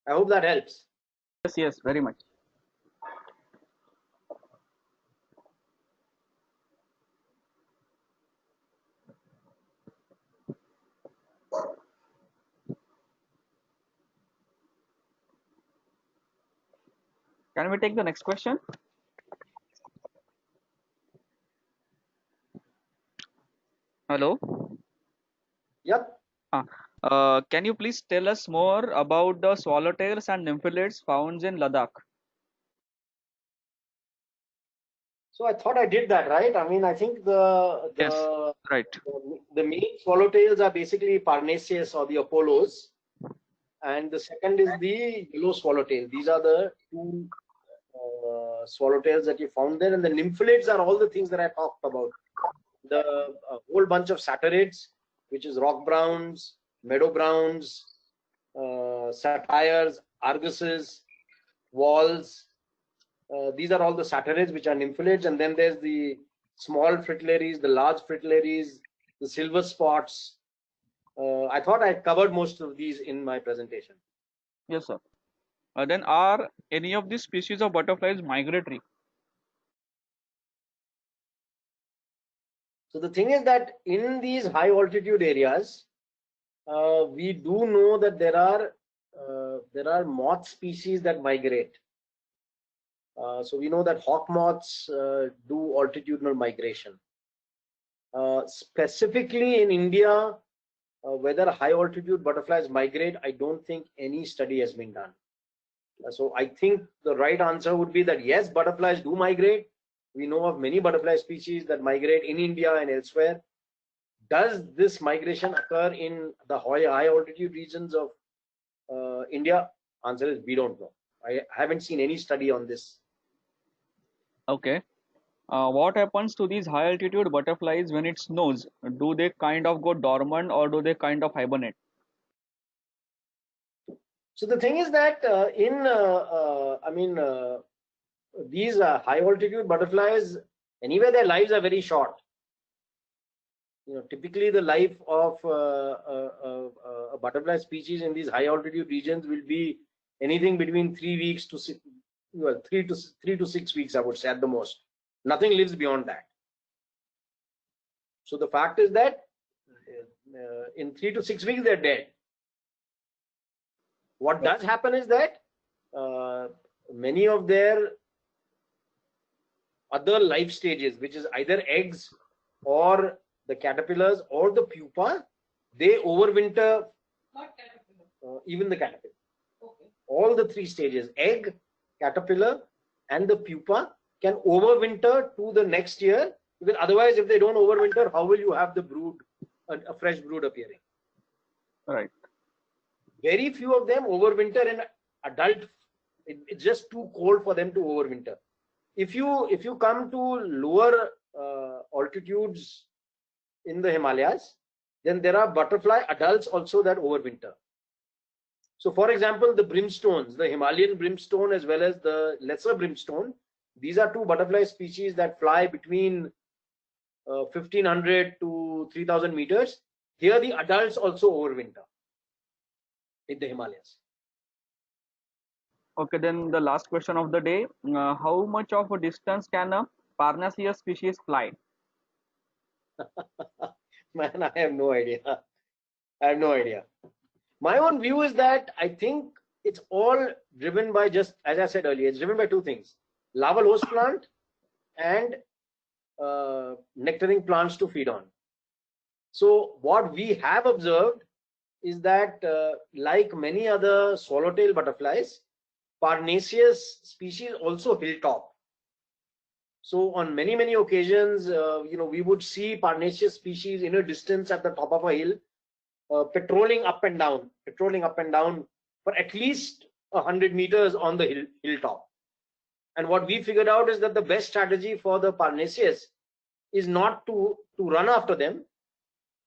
I hope that helps. Yes, very much. Can we take the next question? Hello. Yep. Can you please tell us more about the swallowtails and nymphalids found in Ladakh? So I thought I did that, right? I mean, I think Yes, right. the main swallowtails are basically Parnassius or the Apollos, and the second is the yellow swallowtail. These are the two swallowtails that you found there, and the nymphalids are all the things that I talked about. The whole bunch of satirids, which is rock browns, meadow browns, satyrs, arguses, walls. These are all the satirids, which are nymphalids, and then there's the small fritillaries, the large fritillaries, the silver spots. I thought I covered most of these in my presentation. Yes, sir. Then are any of these species of butterflies migratory? So the thing is that in these high altitude areas, we do know that there are moth species that migrate. So we know that hawk moths do altitudinal migration. Specifically in India, whether high altitude butterflies migrate, I don't think any study has been done. So I think the right answer would be that yes, butterflies do migrate. We know of many butterfly species that migrate in India and elsewhere. Does this migration occur in the high altitude regions of India? Answer is we don't know. I haven't seen any study on this. Okay. What happens to these high altitude butterflies when it snows? Do they kind of go dormant or do they kind of hibernate? So the thing is that these high altitude butterflies, anyway, their lives are very short. Typically the life of a butterfly species in these high altitude regions will be anything between 3 weeks to 6, well, 3 to 6 weeks, I would say, at the most. Nothing lives beyond that. So the fact is that in 3 to 6 weeks they're dead. What does happen is that many of their other life stages, which is either eggs or the caterpillars or the pupa, they overwinter. Even the caterpillar. Okay. All the three stages, egg, caterpillar, and the pupa, can overwinter to the next year. Because otherwise, if they don't overwinter, how will you have the brood, a fresh brood appearing? Right. Very few of them overwinter in adult. It's just too cold for them to overwinter. If you come to lower altitudes in the Himalayas, then there are butterfly adults also that overwinter. So for example, the brimstones, the Himalayan brimstone as well as the lesser brimstone, these are two butterfly species that fly between 1500 to 3000 meters. Here the adults also overwinter in the Himalayas. Okay, then the last question of the day. How much of a distance can a Parnassius species fly? Man, I have no idea. I have no idea. My own view is that I think it's all driven by, just as I said earlier, it's driven by two things: larval host plant and nectaring plants to feed on. So what we have observed is that like many other swallowtail butterflies, Parnaceous species also hilltop. So on many occasions, we would see Parnaceous species in a distance at the top of a hill, patrolling up and down for at least 100 meters on the hilltop. And what we figured out is that the best strategy for the Parnaceous is not to run after them,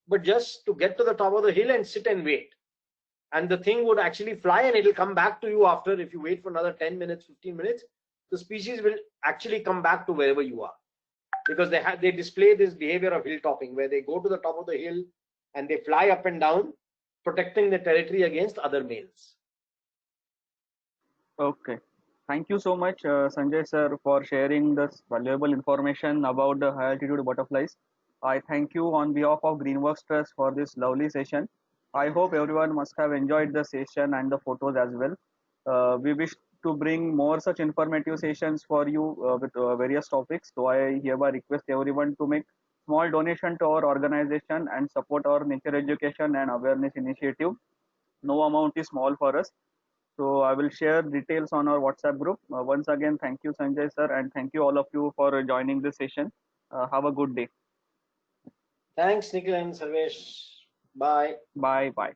but just to get to the top of the hill and sit and wait. And the thing would actually fly and it'll come back to you after, if you wait for another 10 minutes, 15 minutes, the species will actually come back to wherever you are. Because they display this behavior of hilltopping, where they go to the top of the hill and they fly up and down, protecting the territory against other males. Okay. Thank you so much, Sanjay sir, for sharing this valuable information about the high altitude butterflies. I thank you on behalf of Greenworks Trust for this lovely session. I hope everyone must have enjoyed the session and the photos as well. We wish to bring more such informative sessions for you with various topics. So I hereby request everyone to make small donation to our organization and support our nature education and awareness initiative. No amount is small for us. So I will share details on our WhatsApp group. Once again, thank you, Sanjay sir, and thank you all of you for joining this session. Have a good day. Thanks, Nikhil and Sarvesh. Bye. Bye bye.